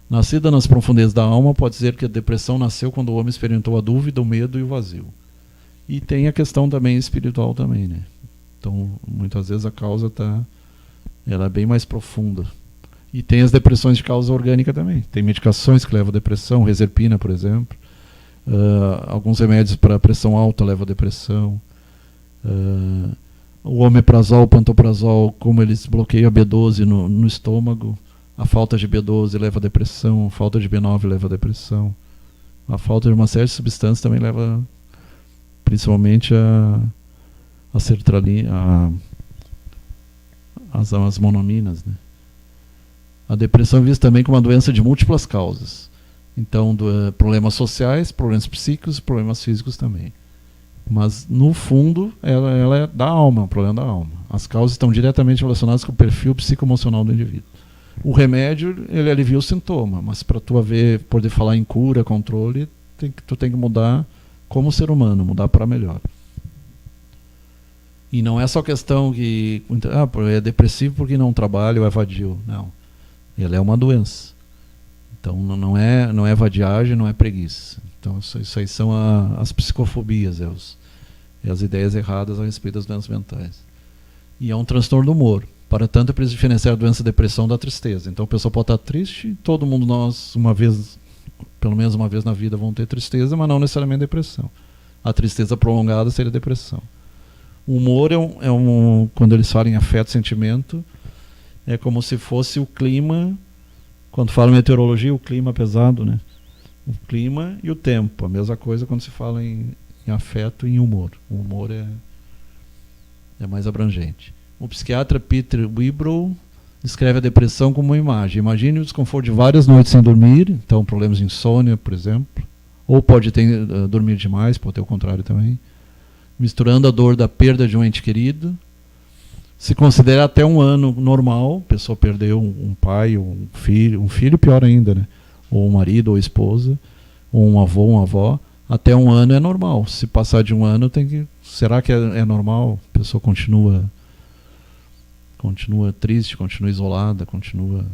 Nascida nas profundezas da alma, pode dizer que a depressão nasceu quando o homem experimentou a dúvida, o medo e o vazio. E tem a questão também espiritual também, né? Então, muitas vezes a causa ela é bem mais profunda. E tem as depressões de causa orgânica também. Tem medicações que levam a depressão, reserpina, por exemplo. Alguns remédios para pressão alta levam a depressão. O omeprazol, o pantoprazol, como eles bloqueiam a B12 no estômago, a falta de B12 leva a depressão, a falta de B9 leva a depressão. A falta de uma série de substâncias também leva, principalmente a sertralina, as monoaminas, né? A depressão é vista também como uma doença de múltiplas causas. Então, problemas sociais, problemas psíquicos, problemas físicos também. Mas, no fundo, ela é da alma, é um problema da alma. As causas estão diretamente relacionadas com o perfil psicoemocional do indivíduo. O remédio, ele alivia o sintoma, mas para tu poder falar em cura, controle, tu tem que mudar como ser humano, mudar para melhor. E não é só questão que é depressivo porque não trabalha ou é vadio. Não. Ela é uma doença. Então não é vadiagem, não é preguiça. Então isso aí são as psicofobias, as ideias erradas a respeito das doenças mentais. E é um transtorno do humor. Para tanto, é preciso diferenciar a doença depressão da tristeza. Então a pessoa pode estar triste, todo mundo nós, pelo menos uma vez na vida, vão ter tristeza, mas não necessariamente depressão. A tristeza prolongada seria depressão. O humor quando eles falam em afeto, sentimento, é como se fosse o clima, quando fala em meteorologia, o clima pesado, né? O clima e o tempo, a mesma coisa quando se fala em afeto e em humor. O humor é mais abrangente. O psiquiatra Peter Wibrow descreve a depressão como uma imagem. Imagine o desconforto de várias noites sem dormir, então problemas de insônia, por exemplo, ou pode ter dormir demais, pode ter o contrário também, misturando a dor da perda de um ente querido. Se considera até um ano normal, a pessoa perdeu um pai, um filho pior ainda, né? Ou um marido ou esposa, ou um avô, uma avó, até um ano é normal. Se passar de um ano, será que é normal? A pessoa continua triste, continua isolada, continua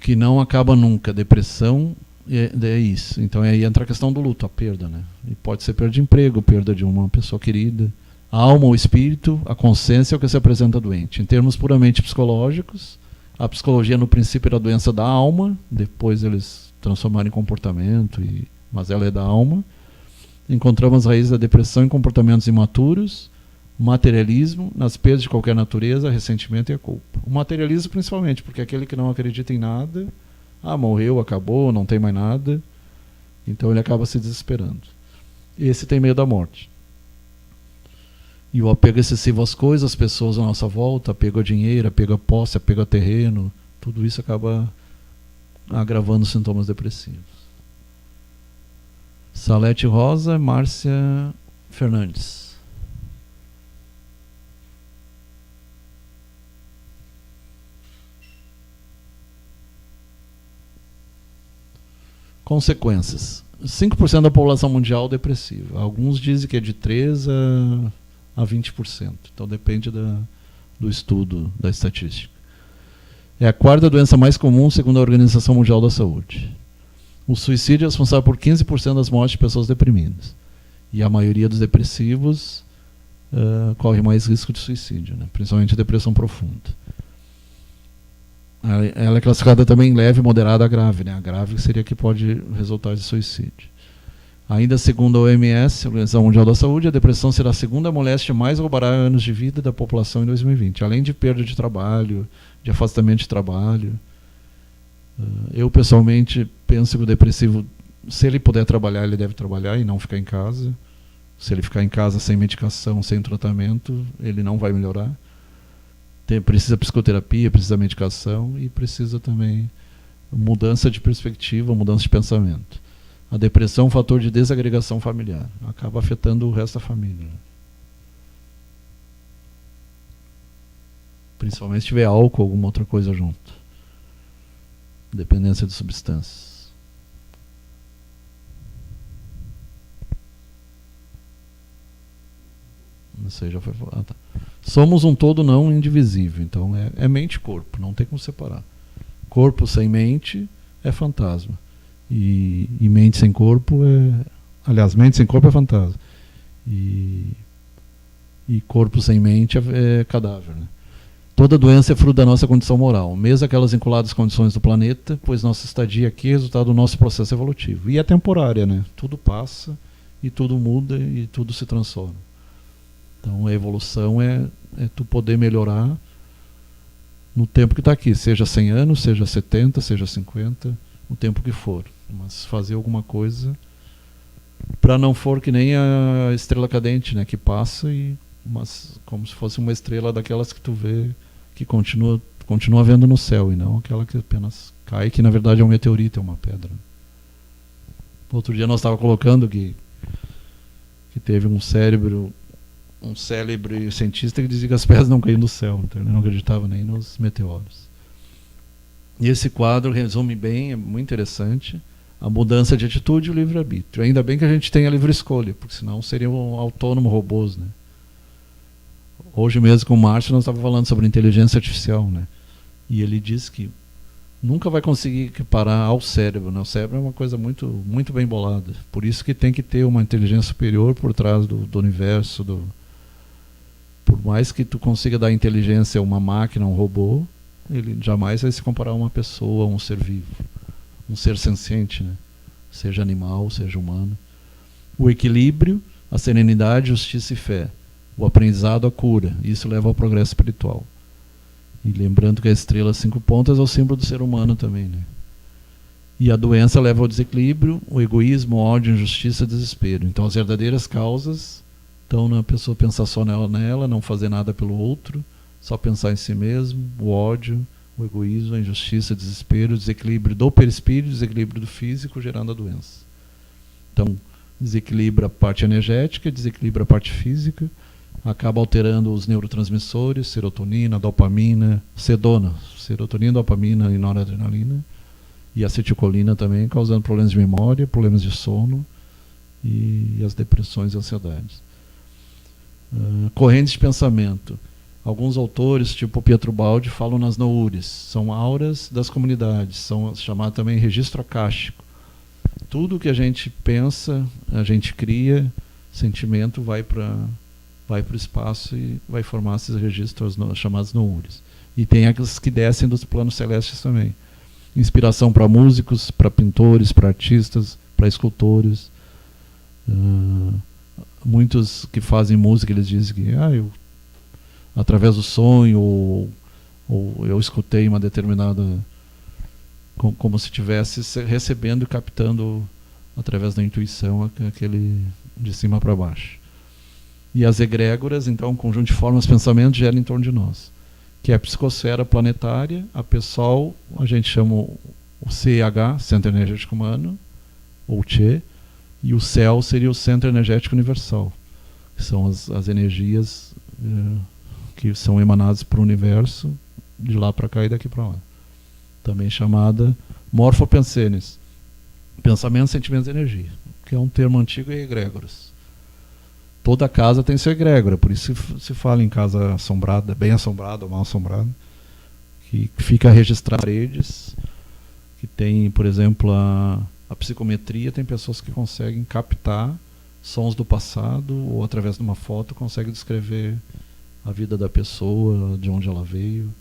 que não acaba nunca. Depressão é isso. Então aí entra a questão do luto, a perda, né? E pode ser perda de emprego, perda de uma pessoa querida. A alma, o espírito, a consciência é o que se apresenta doente. Em termos puramente psicológicos, a psicologia no princípio era a doença da alma, depois eles transformaram em comportamento, mas ela é da alma. Encontramos as raízes da depressão em comportamentos imaturos, materialismo, nas perdas de qualquer natureza, ressentimento e a culpa. O materialismo principalmente, porque aquele que não acredita em nada, morreu, acabou, não tem mais nada, então ele acaba se desesperando. Esse tem medo da morte. E o apego excessivo às coisas, às pessoas à nossa volta, apego a dinheiro, apego a posse, apego a terreno, tudo isso acaba agravando sintomas depressivos. Salete Rosa, Márcia Fernandes. Consequências. 5% da população mundial depressiva. Alguns dizem que é de 3% a 20%. Então depende do estudo, da estatística. É a quarta doença mais comum, segundo a Organização Mundial da Saúde. O suicídio é responsável por 15% das mortes de pessoas deprimidas. E a maioria dos depressivos corre mais risco de suicídio, né? Principalmente depressão profunda. Ela é classificada também em leve, moderada a grave, né? A grave seria que pode resultar de suicídio. Ainda segundo a OMS, a Organização Mundial da Saúde, a depressão será a segunda moléstia mais roubará anos de vida da população em 2020, além de perda de trabalho, de afastamento de trabalho. Eu, pessoalmente, penso que o depressivo, se ele puder trabalhar, ele deve trabalhar e não ficar em casa. Se ele ficar em casa sem medicação, sem tratamento, ele não vai melhorar. Precisa psicoterapia, precisa medicação e precisa também mudança de perspectiva, mudança de pensamento. A depressão é um fator de desagregação familiar, acaba afetando o resto da família. Principalmente se tiver álcool ou alguma outra coisa junto. Dependência de substâncias. Não sei, já foi falado. Tá. Somos um todo não indivisível, então é mente e corpo, não tem como separar. Corpo sem mente é fantasma. E mente sem corpo aliás, mente sem corpo é fantasma. E corpo sem mente é cadáver, né? Toda doença é fruto da nossa condição moral, mesmo aquelas vinculadas às condições do planeta, pois nossa estadia aqui é resultado do nosso processo evolutivo. E é temporária, né? Tudo passa e tudo muda e tudo se transforma. Então a evolução é tu poder melhorar no tempo que está aqui, seja 100 anos, seja 70, seja 50, o tempo que for. Mas fazer alguma coisa para não for que nem a estrela cadente, né, que passa, mas como se fosse uma estrela daquelas que tu vê que continua vendo no céu, e não aquela que apenas cai, que na verdade é um meteorito, é uma pedra. Outro dia nós estávamos colocando que teve um célebre cientista que dizia que as pedras não caíam do céu, então ele não acreditava nem nos meteoros. E esse quadro resume bem, é muito interessante, a mudança de atitude e o livre-arbítrio. Ainda bem que a gente tem a livre escolha, porque senão seriam autônomos robôs, né? Hoje mesmo com o Márcio nós estávamos falando sobre inteligência artificial, né? E ele disse que nunca vai conseguir equiparar ao cérebro, né? O cérebro é uma coisa muito, muito bem bolada. Por isso que tem que ter uma inteligência superior por trás do universo. Por mais que tu consiga dar inteligência a uma máquina, a um robô, ele jamais vai se comparar a uma pessoa, a um ser vivo. Um ser senciente, né? Seja animal, seja humano. O equilíbrio, a serenidade, justiça e fé. O aprendizado, a cura. Isso leva ao progresso espiritual. E lembrando que a estrela 5 pontas é o símbolo do ser humano também, né? E a doença leva ao desequilíbrio, o egoísmo, o ódio, a injustiça e o desespero. Então as verdadeiras causas Então, a pessoa pensar só nela, não fazer nada pelo outro, só pensar em si mesmo, o ódio, o egoísmo, a injustiça, o desespero, o desequilíbrio do perispírito, o desequilíbrio do físico, gerando a doença. Então, desequilibra a parte energética, desequilibra a parte física, acaba alterando os neurotransmissores, serotonina, dopamina, sedona, serotonina, dopamina e noradrenalina, e acetilcolina também, causando problemas de memória, problemas de sono e as depressões e ansiedades. Correntes de pensamento. Alguns autores, tipo Pietro Baldi, falam nas noures. São auras das comunidades, são chamadas também registro acástico. Tudo que a gente pensa, a gente cria, sentimento vai para o espaço e vai formar esses registros chamados noures. E tem aqueles que descem dos planos celestes também. Inspiração para músicos, para pintores, para artistas, para escultores. Muitos que fazem música, eles dizem que eu, através do sonho, ou eu escutei uma determinada, como se estivesse recebendo e captando através da intuição aquele de cima para baixo. E as egrégoras, então, um conjunto de formas, pensamentos gera em torno de nós, que é a psicosfera planetária, a PSOL, a gente chama o CEH, Centro Energético Humano, ou CHE, e o céu seria o Centro Energético Universal, que são as energias que são emanadas para o universo, de lá para cá e daqui para lá. Também chamada morfopensenes, pensamento, sentimento e energia, que é um termo antigo e egrégoras. Toda casa tem seu egrégora, por isso se fala em casa assombrada, bem assombrada ou mal assombrada, que fica registrado em paredes, que tem, por exemplo, a psicometria. Tem pessoas que conseguem captar sons do passado ou através de uma foto conseguem descrever a vida da pessoa, de onde ela veio,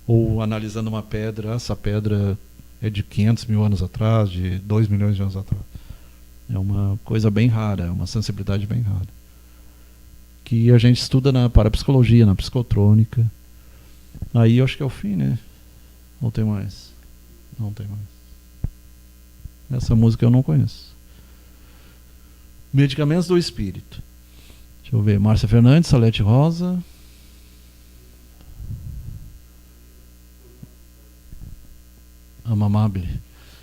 ou analisando uma pedra, essa pedra é de 500 mil anos atrás, de 2 milhões de anos atrás. É uma coisa bem rara, é uma sensibilidade bem rara, que a gente estuda na parapsicologia, na psicotrônica. Aí eu acho que é o fim, né? Ou tem mais? Não tem mais. Essa música eu não conheço. Medicamentos do espírito. Deixa eu ver. Márcia Fernandes, Salete Rosa. Amamable.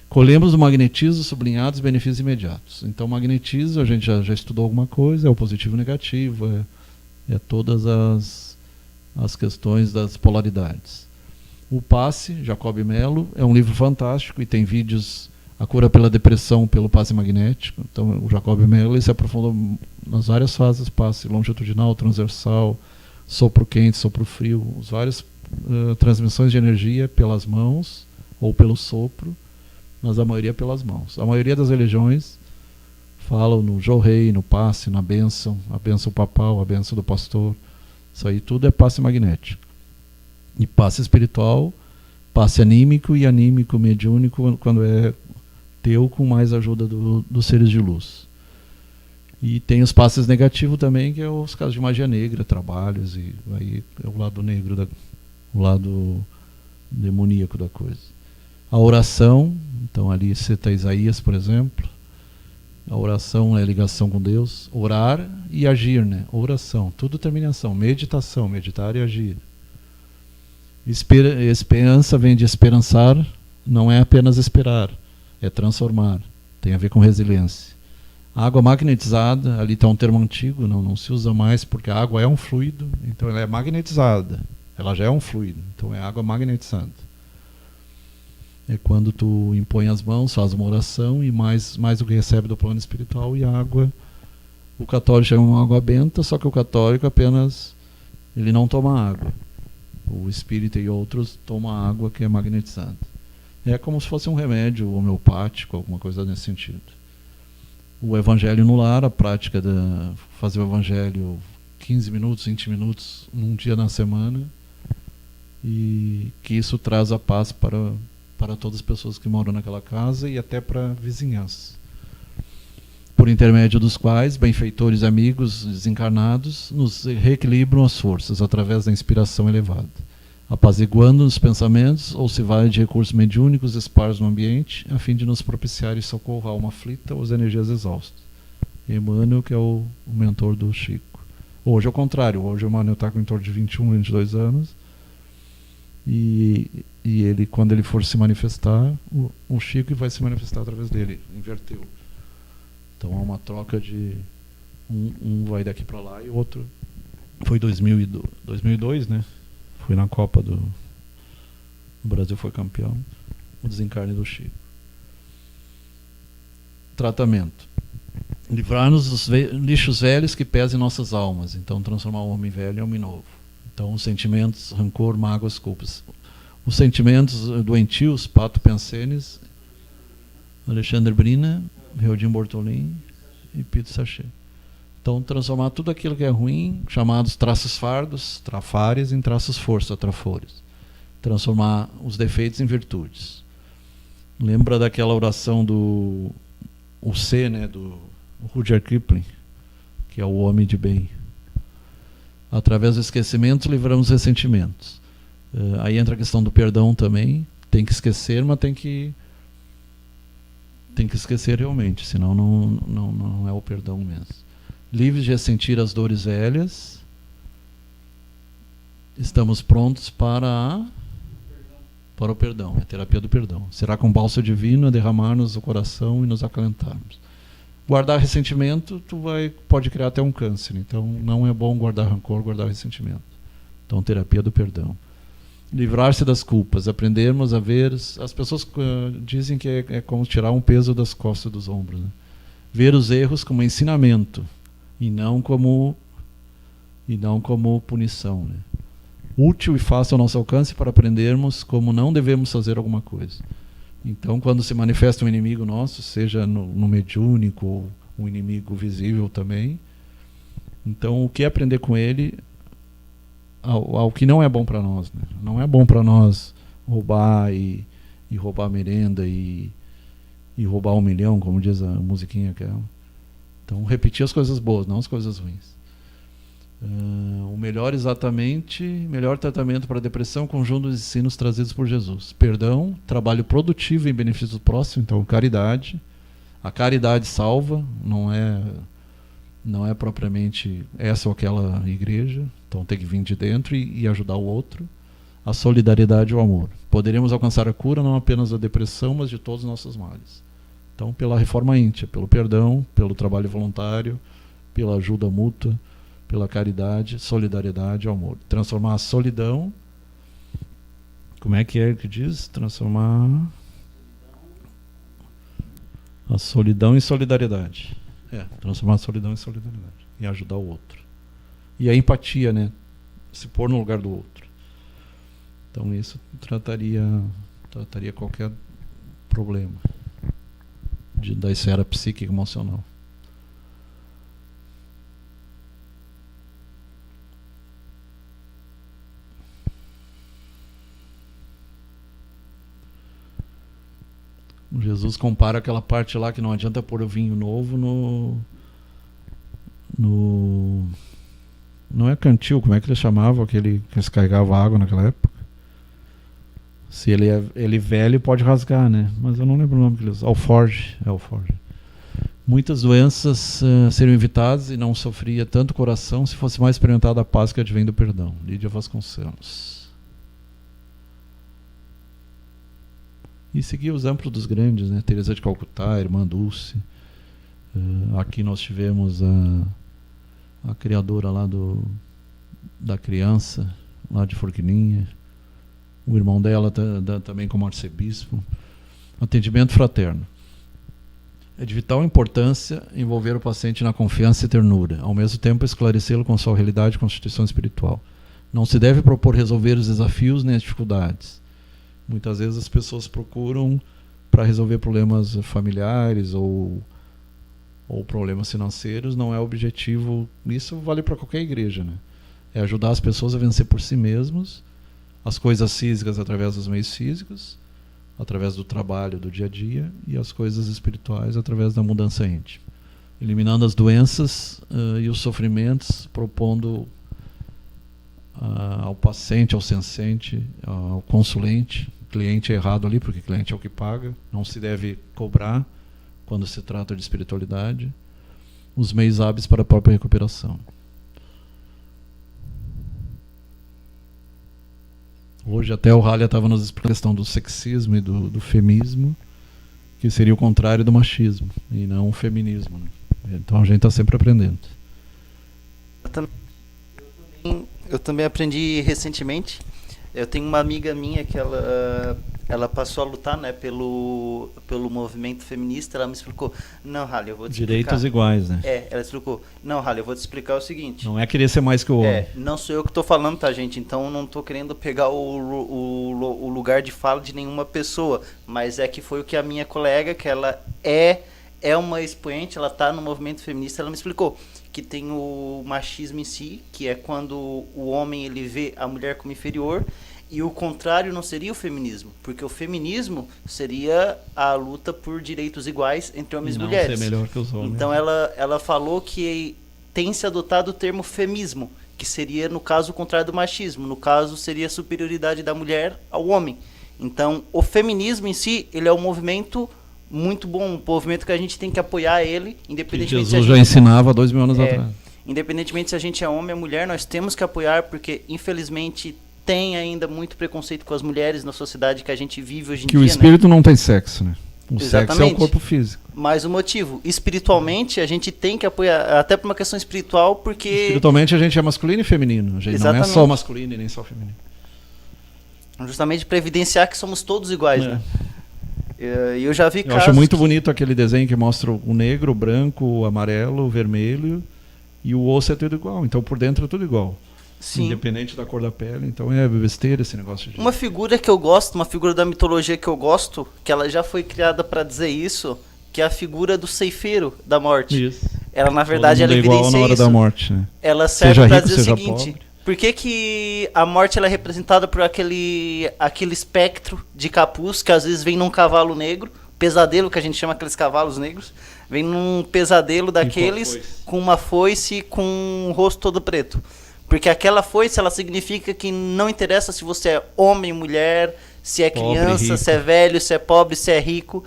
Colhemos do magnetismo sublinhados benefícios imediatos. Então, magnetismo, a gente já estudou alguma coisa, é o positivo e o negativo, é todas as questões das polaridades. O Passe, Jacob Mello, é um livro fantástico e tem vídeos. A cura pela depressão pelo passe magnético. Então, o Jacob Mello, ele se aprofundou nas várias fases, passe longitudinal, transversal, sopro quente, sopro frio, as várias transmissões de energia pelas mãos ou pelo sopro, mas a maioria pelas mãos. A maioria das religiões falam no Jorrei, no passe, na bênção, a bênção papal, a bênção do pastor. Isso aí tudo é passe magnético. E passe espiritual, passe anímico e anímico mediúnico quando é teu, com mais ajuda dos seres de luz. E tem os passes negativos também, que é os casos de magia negra, trabalhos, e aí é o lado negro, o lado demoníaco da coisa. A oração, então ali cita Isaías, por exemplo. A oração é a ligação com Deus. Orar e agir, né? Oração, tudo terminação. Meditação, meditar e agir. Esperança vem de esperançar, não é apenas esperar, é transformar, tem a ver com resiliência. A água magnetizada, ali está um termo antigo, não se usa mais, porque a água é um fluido, então ela é magnetizada, ela já é um fluido, então é água magnetizada. É quando tu impõe as mãos, faz uma oração e mais o que recebe do plano espiritual, e a água, o católico chama uma água benta, só que o católico apenas, ele não toma água. O espírita e outros tomam água que é magnetizada. É como se fosse um remédio homeopático, alguma coisa nesse sentido. O evangelho no lar, a prática de fazer o evangelho 15 minutos, 20 minutos, num dia na semana, e que isso traz a paz para todas as pessoas que moram naquela casa e até para a vizinhança. Por intermédio dos quais, benfeitores amigos desencarnados nos reequilibram as forças através da inspiração elevada, apaziguando os pensamentos, ou se vale de recursos mediúnicos esparsos no ambiente, a fim de nos propiciar e socorro à alma aflita ou as energias exaustas. Emmanuel, que é o mentor do Chico. Hoje é o contrário, hoje o Emmanuel está com em torno de 21, 22 anos, e ele, quando ele for se manifestar, o Chico vai se manifestar através dele, inverteu. Então há uma troca de um vai daqui para lá e o outro foi 2002, né? Foi na Copa o Brasil foi campeão, o desencarne do Chico. Tratamento: livrar-nos dos lixos velhos que pesem nossas almas. Então transformar o homem velho em homem novo. Então os sentimentos, rancor, mágoas, culpas. Os sentimentos doentios, Pato Pensenes, Alexandre Brina, Reodin Bortolin e Pito Sachet. Então transformar tudo aquilo que é ruim, chamados traços fardos, trafares, em traços força, trafores. Transformar os defeitos em virtudes. Lembra daquela oração do C, né, do Rudyard Kipling, que é o homem de bem. Através do esquecimento livramos ressentimentos. Aí entra a questão do perdão também. Tem que esquecer, mas tem que esquecer realmente, senão não é o perdão mesmo. Livres de sentir as dores velhas, estamos prontos para o perdão, a terapia do perdão. Será com bálsamo divino a derramar-nos o coração e nos acalentarmos. Guardar ressentimento, pode criar até um câncer. Então não é bom guardar rancor, guardar ressentimento. Então terapia do perdão. Livrar-se das culpas, aprendermos a ver. As pessoas dizem que é como tirar um peso das costas dos ombros, né? Ver os erros como ensinamento e não como punição, né? Útil e fácil ao nosso alcance para aprendermos como não devemos fazer alguma coisa. Então, quando se manifesta um inimigo nosso, seja no mediúnico ou um inimigo visível também, então o que aprender com ele ao que não é bom para nós, né? Não é bom para nós roubar e roubar a merenda e roubar 1 milhão, como diz a musiquinha aquela. Então, repetir as coisas boas, não as coisas ruins. O melhor tratamento para a depressão, conjunto de ensinos trazidos por Jesus. Perdão, trabalho produtivo em benefício do próximo, então caridade. A caridade salva, não é propriamente essa ou aquela igreja, então tem que vir de dentro e ajudar o outro. A solidariedade e o amor. Poderemos alcançar a cura não apenas da depressão, mas de todos os nossos males. Então, pela reforma íntima, pelo perdão, pelo trabalho voluntário, pela ajuda mútua, pela caridade, solidariedade e amor. Transformar a solidão, como é que diz? Transformar a solidão em solidariedade. Transformar a solidão em solidariedade. E ajudar o outro. E a empatia, né? Se pôr no lugar do outro. Então isso trataria qualquer problema da esfera psíquica e emocional. Jesus compara aquela parte lá que não adianta pôr o vinho novo não é cantil, como é que ele chamava aquele que descarregava água naquela época? Se ele velho pode rasgar, né? Mas eu não lembro o nome que ele usava. Alforge. Muitas doenças seriam evitadas e não sofria tanto o coração se fosse mais experimentada a paz que advém do perdão. Lídia Vasconcelos. E seguir os amplos dos grandes, né? Teresa de Calcutá, Irmã Dulce. Aqui nós tivemos a criadora lá da criança, lá de Forquilinha. O irmão dela também como arcebispo. Atendimento fraterno. É de vital importância envolver o paciente na confiança e ternura, ao mesmo tempo esclarecê-lo com sua realidade e constituição espiritual. Não se deve propor resolver os desafios nem as dificuldades. Muitas vezes as pessoas procuram para resolver problemas familiares ou problemas financeiros, não é o objetivo. Isso vale para qualquer igreja, né? É ajudar as pessoas a vencer por si mesmos as coisas físicas através dos meios físicos, através do trabalho do dia a dia, e as coisas espirituais através da mudança íntima. Eliminando as doenças e os sofrimentos, propondo ao paciente, ao sensente, ao consulente. Cliente é errado ali, porque cliente é o que paga. Não se deve cobrar quando se trata de espiritualidade. os meios hábeis para a própria recuperação. Hoje até o Halia estava nos explicando a questão do sexismo e do feminismo, que seria o contrário do machismo, e não o feminismo, né? Então a gente está sempre aprendendo. Eu também aprendi recentemente. Eu tenho uma amiga minha que ela passou a lutar, né, pelo movimento feminista. Ela me explicou: não, Halia, eu vou te explicar. Direitos iguais, né? Ela explicou: não, Halia, eu vou te explicar o seguinte. Não é querer ser mais que o homem. Não sou eu que estou falando, tá, gente? Então eu não estou querendo pegar o lugar de fala de nenhuma pessoa. Mas é que foi o que a minha colega, que ela é uma expoente, ela está no movimento feminista, ela me explicou que tem o machismo em si, que é quando o homem ele vê a mulher como inferior, e o contrário não seria o feminismo, porque o feminismo seria a luta por direitos iguais entre homens e mulheres. Ser melhor que os homens. Então ela falou que tem se adotado o termo femismo, que seria no caso o contrário do machismo, no caso seria a superioridade da mulher ao homem. Então o feminismo em si, ele é um movimento muito bom, um movimento que a gente tem que apoiar ele, independentemente Jesus já ensinava 2000 anos atrás. Independentemente se a gente é homem ou mulher, nós temos que apoiar, porque infelizmente tem ainda muito preconceito com as mulheres na sociedade que a gente vive hoje em dia. Que o espírito, né, não tem sexo, né? O Exatamente. Sexo é o corpo físico. Mas o motivo, espiritualmente, a gente tem que apoiar, até por uma questão espiritual, porque... Espiritualmente a gente é masculino e feminino, a gente não é só masculino e nem só feminino. Justamente para evidenciar que somos todos iguais, né? Eu já vi casos... Eu acho muito bonito aquele desenho que mostra o negro, o branco, o amarelo, o vermelho, e o osso é tudo igual. Então por dentro é tudo igual. Sim. Independente da cor da pele. Então é besteira esse negócio de... Uma figura que eu gosto, uma figura da mitologia que eu gosto, que ela já foi criada para dizer isso, que é a figura do ceifeiro da morte. Isso. Ela, na verdade, ela evidencia igual na hora isso. da morte, né? Ela serve para dizer o seguinte... Pobre. Por que a morte ela é representada por aquele espectro de capuz que às vezes vem num cavalo negro, pesadelo que a gente chama aqueles cavalos negros, vem num pesadelo daqueles com uma foice e com um rosto todo preto. Porque aquela foice ela significa que não interessa se você é homem, mulher, se é criança, pobre, se é velho, se é pobre, se é rico,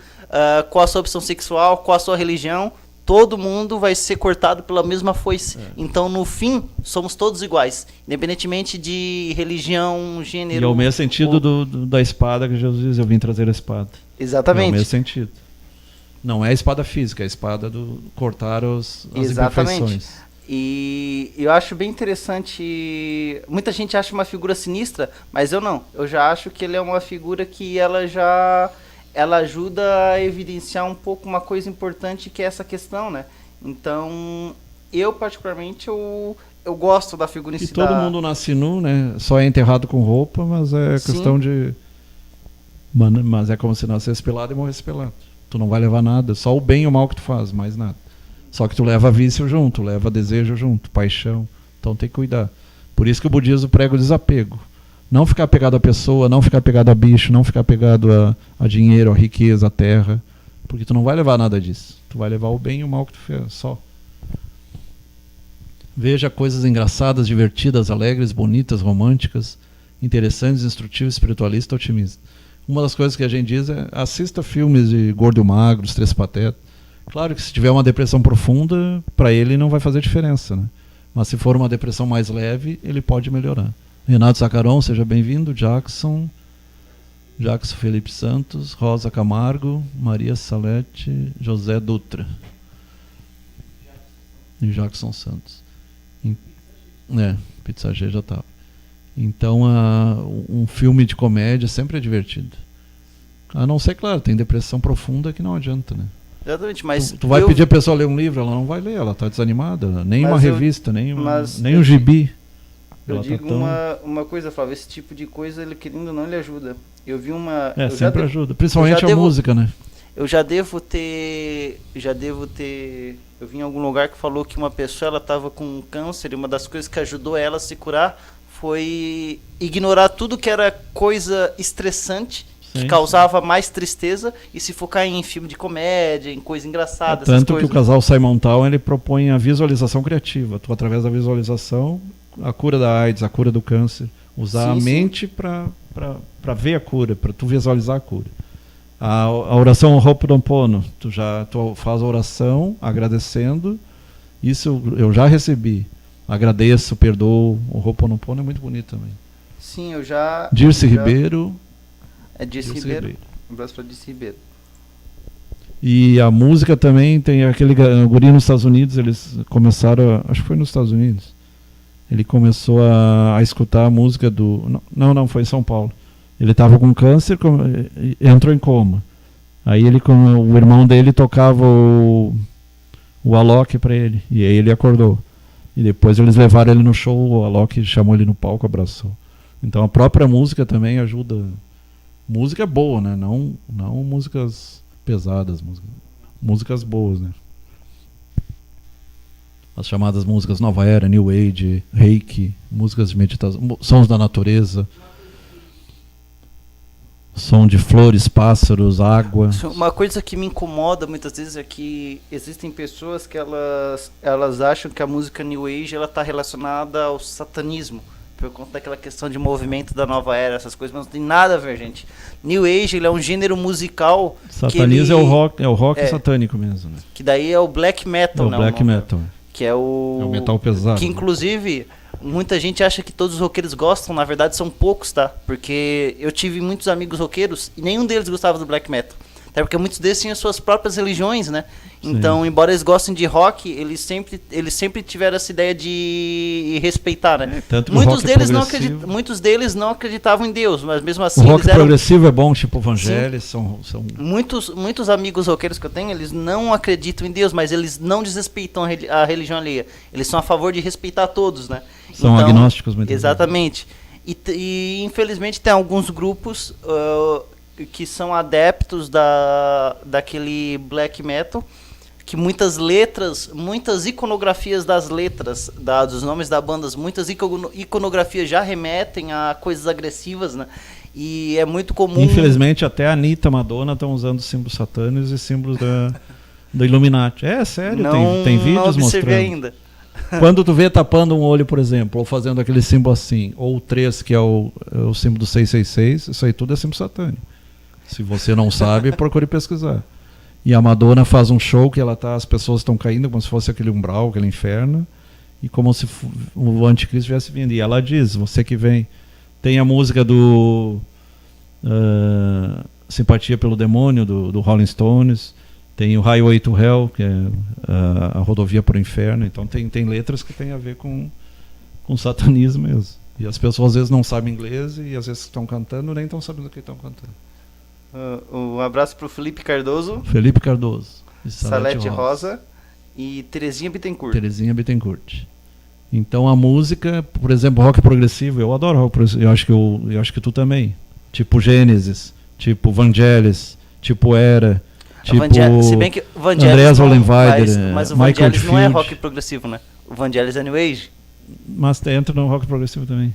qual a sua opção sexual, qual a sua religião. Todo mundo vai ser cortado pela mesma foice. Então, no fim, somos todos iguais. Independentemente de religião, gênero... E é o mesmo sentido da espada que Jesus diz, eu vim trazer a espada. Exatamente. É o mesmo sentido. Não é a espada física, é a espada do cortar as imperfeições. E eu acho bem interessante... Muita gente acha uma figura sinistra, mas eu não. Eu já acho que ele é uma figura que ela ajuda a evidenciar um pouco uma coisa importante, que é essa questão, né? Então, eu particularmente, eu gosto da figura em si. E todo mundo nasce nu, né? Só é enterrado com roupa, mas é questão de... Mas é como se nascesse pelado e morresse pelado. Tu não vai levar nada, só o bem e o mal que tu faz, mais nada. Só que tu leva vício junto, leva desejo junto, paixão. Então tem que cuidar. Por isso que o budismo prega o desapego. Não ficar apegado à pessoa, não ficar apegado a bicho, não ficar apegado a dinheiro, a riqueza, a terra. Porque tu não vai levar nada disso. Tu vai levar o bem e o mal que tu fez, só. Veja coisas engraçadas, divertidas, alegres, bonitas, românticas, interessantes, instrutivas, espiritualistas, otimistas. Uma das coisas que a gente diz é: assista filmes de Gordo e Magro, Os Três Patetas. Claro que se tiver uma depressão profunda, para ele não vai fazer diferença, né? Mas se for uma depressão mais leve, ele pode melhorar. Renato Zacaron, seja bem-vindo. Jackson Felipe Santos, Rosa Camargo, Maria Salete, José Dutra e Jackson Santos. Pizza G já estava. Então, um filme de comédia sempre é divertido. A não ser, claro, tem depressão profunda que não adianta, né? Exatamente, mas... Tu vai pedir a pessoa ler um livro, ela não vai ler, ela está desanimada. Nem uma revista, nem um gibi. Eu digo uma coisa, Flávio, esse tipo de coisa, ele querendo ou não, ele ajuda. Eu vi uma... sempre ajuda, principalmente a música, né? Eu já devo ter... Eu vi em algum lugar que falou que uma pessoa, ela estava com câncer, e uma das coisas que ajudou ela a se curar foi ignorar tudo que era coisa estressante, que causava mais tristeza, e se focar em filme de comédia, em coisa engraçada, essas tanto coisas. Que o casal Simon Town, ele propõe a visualização criativa. Tu, através da visualização, a cura da AIDS, a cura do câncer. Usar a mente para ver a cura, para tu visualizar a cura. A oração Ho'oponopono, tu faz a oração agradecendo, Isso eu já recebi. Agradeço, perdoo. O Ho'oponopono é muito bonito também. Sim, eu já... Dirce Ribeiro. É Dirce Ribeiro. Um abraço para Dirce Ribeiro. E a música também tem aquele guri nos Estados Unidos, eles começaram, acho que foi nos Estados Unidos. Ele começou a escutar a música do... Não, foi em São Paulo. Ele estava com câncer, entrou em coma. Aí o irmão dele tocava o Alok para ele, e aí ele acordou. E depois eles levaram ele no show, o Alok chamou ele no palco, abraçou. Então a própria música também ajuda. Música boa, né? Não músicas pesadas, músicas boas, né? As chamadas músicas Nova Era, New Age, Reiki, músicas de meditação, sons da natureza, som de flores, pássaros, água. Uma coisa que me incomoda muitas vezes é que existem pessoas que elas acham que a música New Age ela está relacionada ao satanismo, por conta daquela questão de movimento da nova era, essas coisas, mas não tem nada a ver, gente. New Age ele é um gênero musical. Satanismo é o rock satânico mesmo, né? Que daí é o black metal, né? O black metal. Que é o metal pesado. Que inclusive muita gente acha que todos os roqueiros gostam, na verdade são poucos, tá? Porque eu tive muitos amigos roqueiros e nenhum deles gostava do black metal. Até porque muitos deles tinham suas próprias religiões, né? Sim. Então, embora eles gostem de rock, eles sempre tiveram essa ideia de respeitar, né? Tanto muitos deles não acreditavam em Deus, mas mesmo assim... O rock progressivo é bom, tipo Vangelis, são... Muitos amigos roqueiros que eu tenho, eles não acreditam em Deus, mas eles não desrespeitam a religião alheia. Eles são a favor de respeitar todos, né? São agnósticos, muitas vezes. Exatamente. E infelizmente tem alguns grupos... que são adeptos daquele black metal, que muitas iconografias das letras, dos nomes das bandas, muitas iconografias já remetem a coisas agressivas, né? E é muito comum... Infelizmente até a Anitta, a Madonna estão usando símbolos satânicos e símbolos da Illuminati. É sério, tem vídeos mostrando. Ainda. Quando tu vê tapando um olho, por exemplo, ou fazendo aquele símbolo assim, ou o 3, que é o símbolo do 666, isso aí tudo é símbolo satânico. Se você não sabe, procure pesquisar. E a Madonna faz um show que as pessoas estão caindo como se fosse aquele umbral, aquele inferno, e como se o anticristo estivesse vindo. E ela diz, você que vem, tem a música do Simpatia pelo Demônio, do Rolling Stones, tem o Highway to Hell, que é a rodovia para o inferno. Então tem letras que tem a ver com satanismo mesmo. E as pessoas às vezes não sabem inglês e às vezes estão cantando nem estão sabendo o que estão cantando. Um abraço para o Felipe Cardoso. Salete Rosa e Terezinha Bittencourt. Então a música, por exemplo, rock progressivo, eu adoro rock progressivo, eu acho que tu também. Tipo Gênesis, tipo Vangelis, tipo Era, tipo se bem que Andreas Wallenweider, mas o Vangelis não é rock progressivo, né? O Vangelis é New Age. Mas entra no rock progressivo também.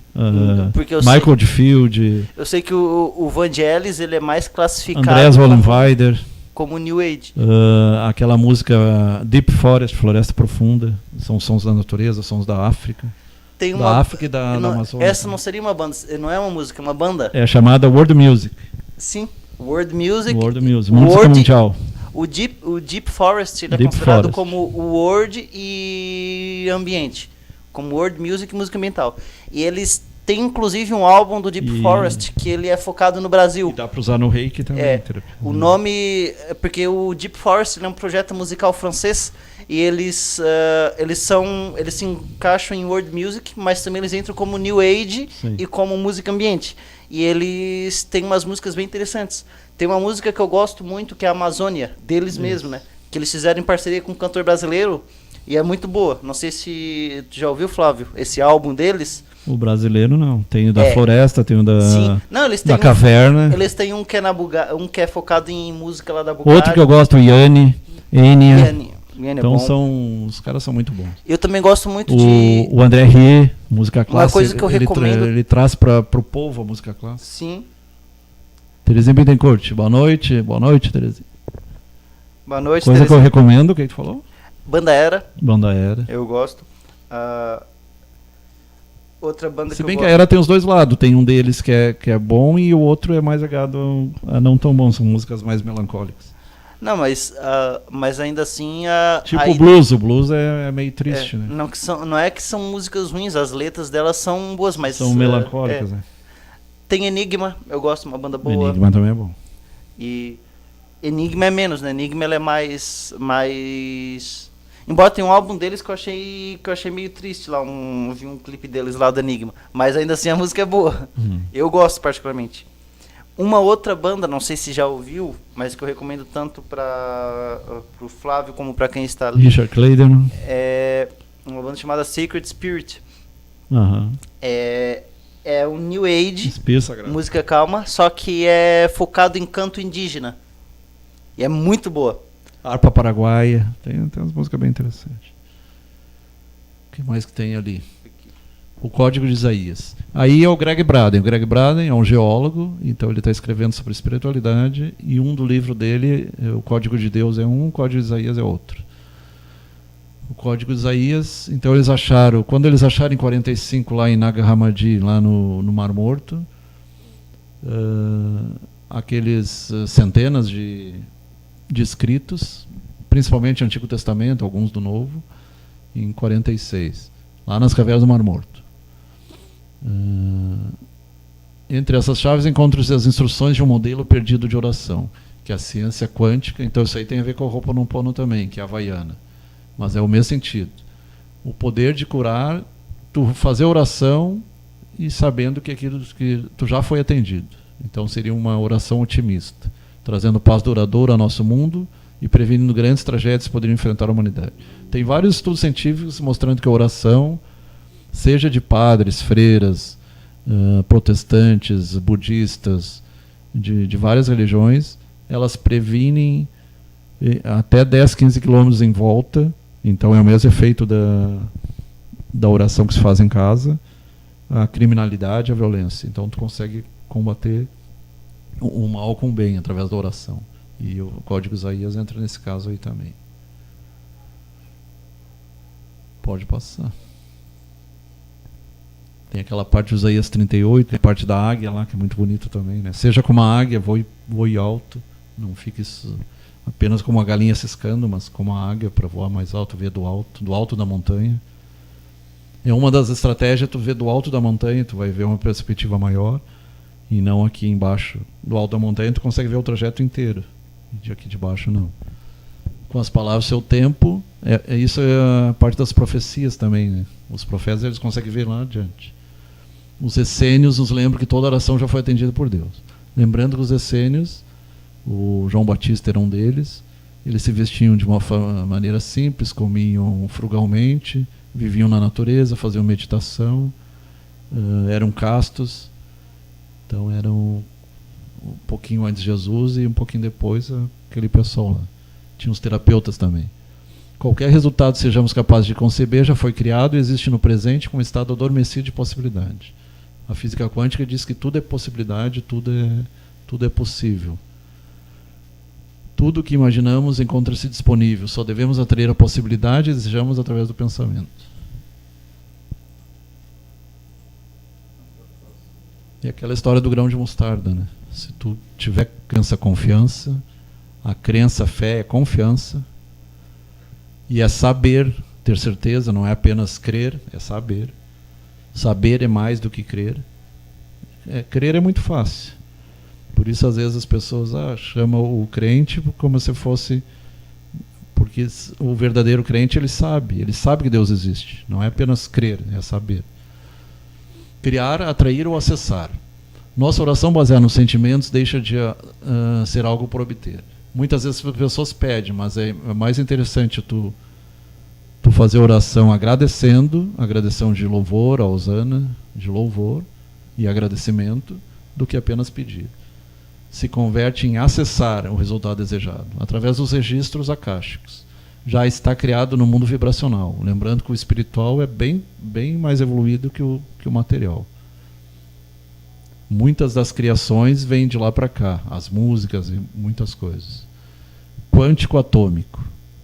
Michael Oldfield. Eu sei que o Vangelis ele é mais classificado Andreas Wallenweider como New Age. Aquela música Deep Forest, Floresta Profunda, são sons da natureza, sons da África. Da África e da Amazônia. Essa não seria uma banda, não é uma música, é uma banda. É chamada World Music. Sim, World Music. Música mundial. O Deep Forest ele é considerado como o World e ambiente. Como World Music e música ambiental. E eles têm inclusive um álbum do Deep Forest que ele é focado no Brasil. E dá para usar no Reiki também. O nome... Porque o Deep Forest ele é um projeto musical francês e eles se encaixam em World Music, mas também eles entram como New Age. Sim. E como música ambiente. E eles têm umas músicas bem interessantes. Tem uma música que eu gosto muito que é a Amazônia, deles mesmo, né? Que eles fizeram em parceria com um cantor brasileiro. E é muito boa. Não sei se tu já ouviu, Flávio, esse álbum deles. O brasileiro não. Tem o da floresta, tem o da, não, eles têm da caverna. Eles têm um que é focado em música lá da Bulgária. Outro que eu gosto, o Enia. Então os caras são muito bons. Eu também gosto muito o André Rie, música clássica. Uma coisa que eu recomendo. Ele traz para o povo a música clássica. Sim. Terezinha Bittencourt, boa noite, Terezinha. Boa noite, Coisa Terezinha. Que eu recomendo, o que tu falou? Banda Era. Eu gosto. Outra banda Se bem que a Era tem os dois lados. Tem um deles que é bom e o outro é mais ligado a não tão bom. São músicas mais melancólicas. Não, mas ainda assim... Tipo o blues é meio triste, né? Não é que são músicas ruins, as letras delas são boas, mas... São melancólicas, né? Tem Enigma, eu gosto, uma banda boa. Enigma também é bom. E Enigma é menos, né? Enigma ela é mais... Embora tenha um álbum deles que eu achei meio triste lá, vi um clipe deles lá do Enigma. Mas ainda assim a música é boa. Eu gosto particularmente. Uma outra banda, não sei se já ouviu, mas que eu recomendo tanto para o Flávio como para quem está ali. Richard Clayton. É uma banda chamada Sacred Spirit. Uhum. É um New Age, sagrado. Música calma, só que é focado em canto indígena. E é muito boa. Harpa paraguaia, tem umas músicas bem interessantes. O que mais que tem ali? O Código de Isaías. Aí é o Greg Braden. O Greg Braden é um geólogo, então ele está escrevendo sobre espiritualidade, e um do livro dele, o Código de Deus é um, o Código de Isaías é outro. O Código de Isaías, então eles acharam, quando eles acharam em 45 lá em Nag Hammadi, lá no Mar Morto, aqueles centenas de escritos, principalmente o Antigo Testamento, alguns do Novo, em 46, lá nas cavernas do Mar Morto. Entre essas chaves encontram-se as instruções de um modelo perdido de oração, que é a ciência quântica. Então isso aí tem a ver com o Ho'oponopono também, que é a havaiana, mas é o mesmo sentido. O poder de curar, tu fazer oração e sabendo que aquilo que tu já foi atendido. Então seria uma oração otimista, trazendo paz duradoura ao nosso mundo e prevenindo grandes tragédias que poderiam enfrentar a humanidade. Tem vários estudos científicos mostrando que a oração, seja de padres, freiras, protestantes, budistas, de várias religiões, elas previnem até 10, 15 quilômetros em volta. Então é o mesmo efeito da oração que se faz em casa, a criminalidade, a violência. Então tu consegue combater o mal com o bem através da oração. E o Código Isaías entra nesse caso aí também. Pode passar. Tem aquela parte de Isaías 38, tem a parte da águia lá, que é muito bonita também, né? Seja como a águia, voe alto, não fique apenas como a galinha ciscando, mas como a águia, para voar mais alto, ver do alto da montanha. É uma das estratégias, tu ver do alto da montanha, tu vai ver uma perspectiva maior, e não aqui embaixo. Do alto da montanha tu consegue ver o trajeto inteiro, de aqui de baixo não. Com as palavras, seu tempo, isso é a parte das profecias também, né? Os profetas, eles conseguem ver lá adiante. Os essênios nos lembram que toda oração já foi atendida por Deus. Lembrando que os essênios, o João Batista era um deles, eles se vestiam de uma maneira simples, comiam frugalmente, viviam na natureza, faziam meditação, eram castos. Então eram um pouquinho antes de Jesus e um pouquinho depois aquele pessoal lá. Tinha os terapeutas também. Qualquer resultado sejamos capazes de conceber já foi criado e existe no presente como estado adormecido de possibilidade. A física quântica diz que tudo é possibilidade, tudo é possível. Tudo o que imaginamos encontra-se disponível, só devemos atrair a possibilidade e desejamos através do pensamento. E aquela história do grão de mostarda, né? Se tu tiver confiança, a crença, a fé é confiança, e é saber, ter certeza, não é apenas crer, é saber. Saber é mais do que crer. Crer é muito fácil. Por isso, às vezes, as pessoas chamam o crente como se fosse... Porque o verdadeiro crente, ele sabe que Deus existe. Não é apenas crer, é saber. Criar, atrair ou acessar. Nossa oração baseada nos sentimentos deixa de ser algo por obter. Muitas vezes as pessoas pedem, mas é mais interessante tu fazer oração agradecendo de louvor, a hosana, de louvor e agradecimento, do que apenas pedir. Se converte em acessar o resultado desejado, através dos registros akáshicos. Já está criado no mundo vibracional. Lembrando que o espiritual é bem mais evoluído que o material. Muitas das criações vêm de lá para cá, as músicas e muitas coisas. Quântico atômico,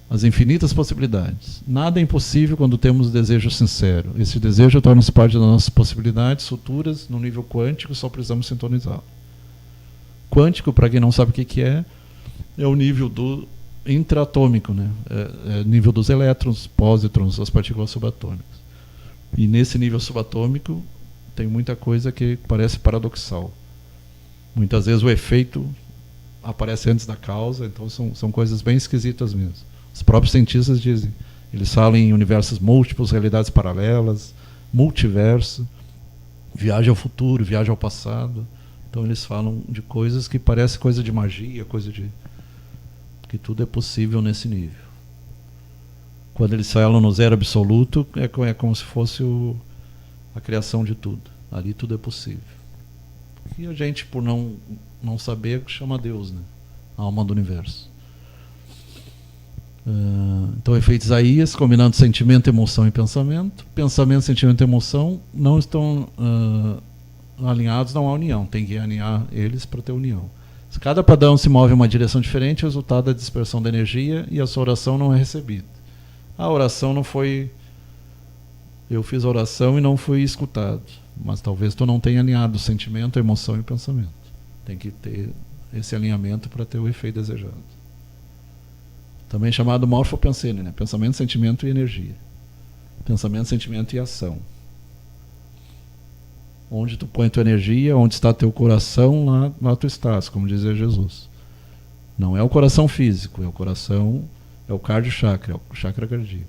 as infinitas possibilidades. Nada é impossível quando temos desejo sincero. Esse desejo torna-se parte das nossas possibilidades futuras no nível quântico, só precisamos sintonizá-lo. Quântico, para quem não sabe o que é é o nível do intraatômico, né? É nível dos elétrons, pósitrons, as partículas subatômicas. E nesse nível subatômico tem muita coisa que parece paradoxal. Muitas vezes o efeito aparece antes da causa, então são coisas bem esquisitas mesmo. Os próprios cientistas dizem, eles falam em universos múltiplos, realidades paralelas, multiverso, viagem ao futuro, viagem ao passado. Então eles falam de coisas que parecem coisa de magia, coisa de... que tudo é possível nesse nível. Quando eles falam no zero absoluto, é como se fosse a criação de tudo. Ali tudo é possível. E a gente, por não saber, chama Deus, né? A alma do universo. Então, o efeito Isaías, combinando sentimento, emoção e pensamento. Pensamento, sentimento e emoção não estão alinhados, não há união. Tem que alinhar eles para ter união. Se cada padrão se move em uma direção diferente, o resultado é a dispersão da energia e a sua oração não é recebida. A oração não foi... Eu fiz a oração e não fui escutado. Mas talvez tu não tenha alinhado sentimento, emoção e pensamento. Tem que ter esse alinhamento para ter o efeito desejado. Também chamado morfopensene, né? Pensamento, sentimento e energia. Pensamento, sentimento e ação. Onde tu põe tua energia, onde está teu coração, lá tu estás, como dizia Jesus. Não é o coração físico, é o coração, é o cardio chakra, é o chakra cardíaco.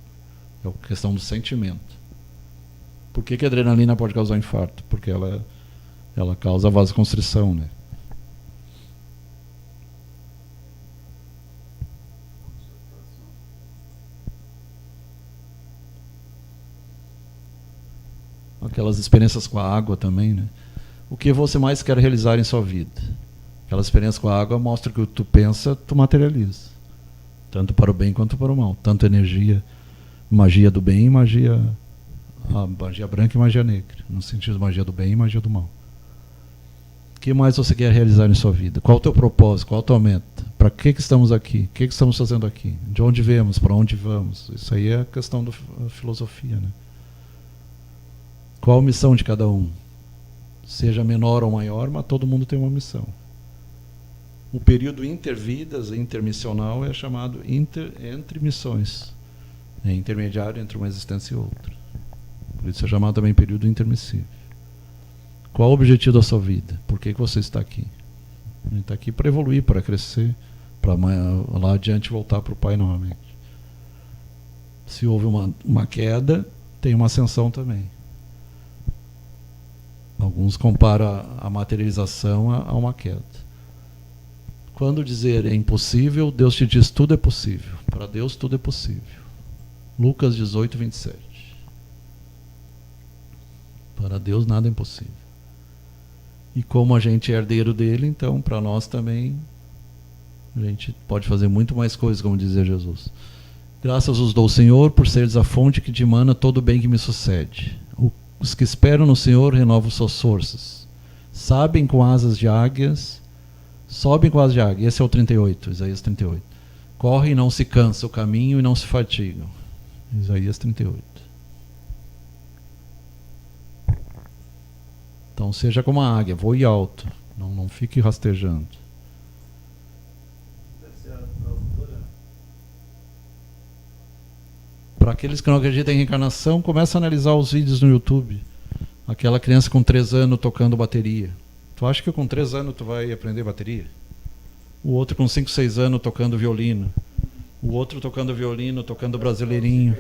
É a questão do sentimento. Por que a adrenalina pode causar infarto? Porque ela causa vasoconstrição, né? Aquelas experiências com a água também, né? O que você mais quer realizar em sua vida? Aquela experiência com a água mostra que o que tu pensa, tu materializa. Tanto para o bem quanto para o mal. Tanto energia, magia do bem e magia branca e magia negra. No sentido de magia do bem e magia do mal. O que mais você quer realizar em sua vida? Qual o teu propósito? Qual a tua meta? Para que estamos aqui? O que estamos fazendo aqui? De onde viemos? Para onde vamos? Isso aí é a questão da filosofia, né? Qual a missão de cada um? Seja menor ou maior, mas todo mundo tem uma missão. O período intervidas, intermissional, é chamado entre missões. É intermediário entre uma existência e outra. Por isso é chamado também período intermissível. Qual o objetivo da sua vida? Por que você está aqui? Ele está aqui para evoluir, para crescer, para lá adiante voltar para o Pai novamente. Se houve uma queda, tem uma ascensão também. Alguns comparam a materialização a uma queda. Quando dizer é impossível, Deus te diz tudo é possível. Para Deus tudo é possível. Lucas 18, 27. Para Deus nada é impossível. E como a gente é herdeiro dele, então para nós também a gente pode fazer muito mais coisas, como dizia Jesus. Graças vos dou, Senhor, por seres a fonte que te emana todo o bem que me sucede. Os que esperam no Senhor renovam suas forças. Sabem com asas de águias, sobem com asas de águia. Esse é o 38, Isaías 38. Correm e não se cansam, o caminho e não se fatigam. Isaías 38. Então seja como a águia, voe alto, não fique rastejando. Para aqueles que não acreditam em reencarnação, começa a analisar os vídeos no YouTube. Aquela criança com 3 anos tocando bateria. Tu acha que com 3 anos tu vai aprender bateria? O outro com 5, 6 anos tocando violino. O outro tocando violino, tocando brasileirinho.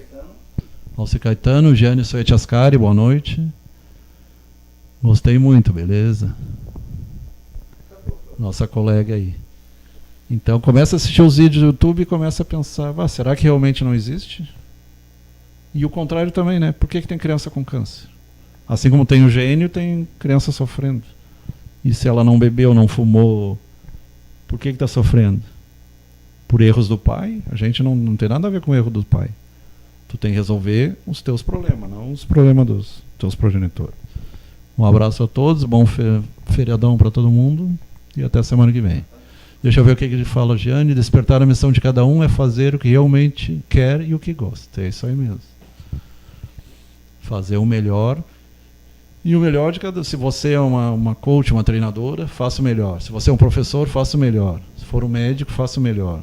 Alci Caetano, Gianni Soetiascari, boa noite. Gostei muito, beleza? Nossa colega aí. Então começa a assistir os vídeos do YouTube e começa a pensar, será que realmente não existe? E o contrário também, né? Por que tem criança com câncer? Assim como tem o gênio, tem criança sofrendo. E se ela não bebeu, não fumou, por que está sofrendo? Por erros do pai? A gente não tem nada a ver com o erro do pai. Tu tem que resolver os teus problemas, não os problemas dos teus progenitores. Um abraço a todos, bom feriadão para todo mundo e até semana que vem. Deixa eu ver o que ele fala, Gianni. Despertar a missão de cada um é fazer o que realmente quer e o que gosta. É isso aí mesmo. Fazer o melhor E o melhor de cada... Se você é uma coach, uma treinadora, faça o melhor. Se você é um professor, faça o melhor. Se for um médico, faça o melhor.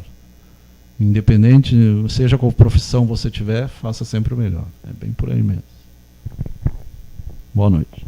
Independente, seja qual profissão você tiver, faça sempre o melhor. É bem por aí mesmo. Boa noite.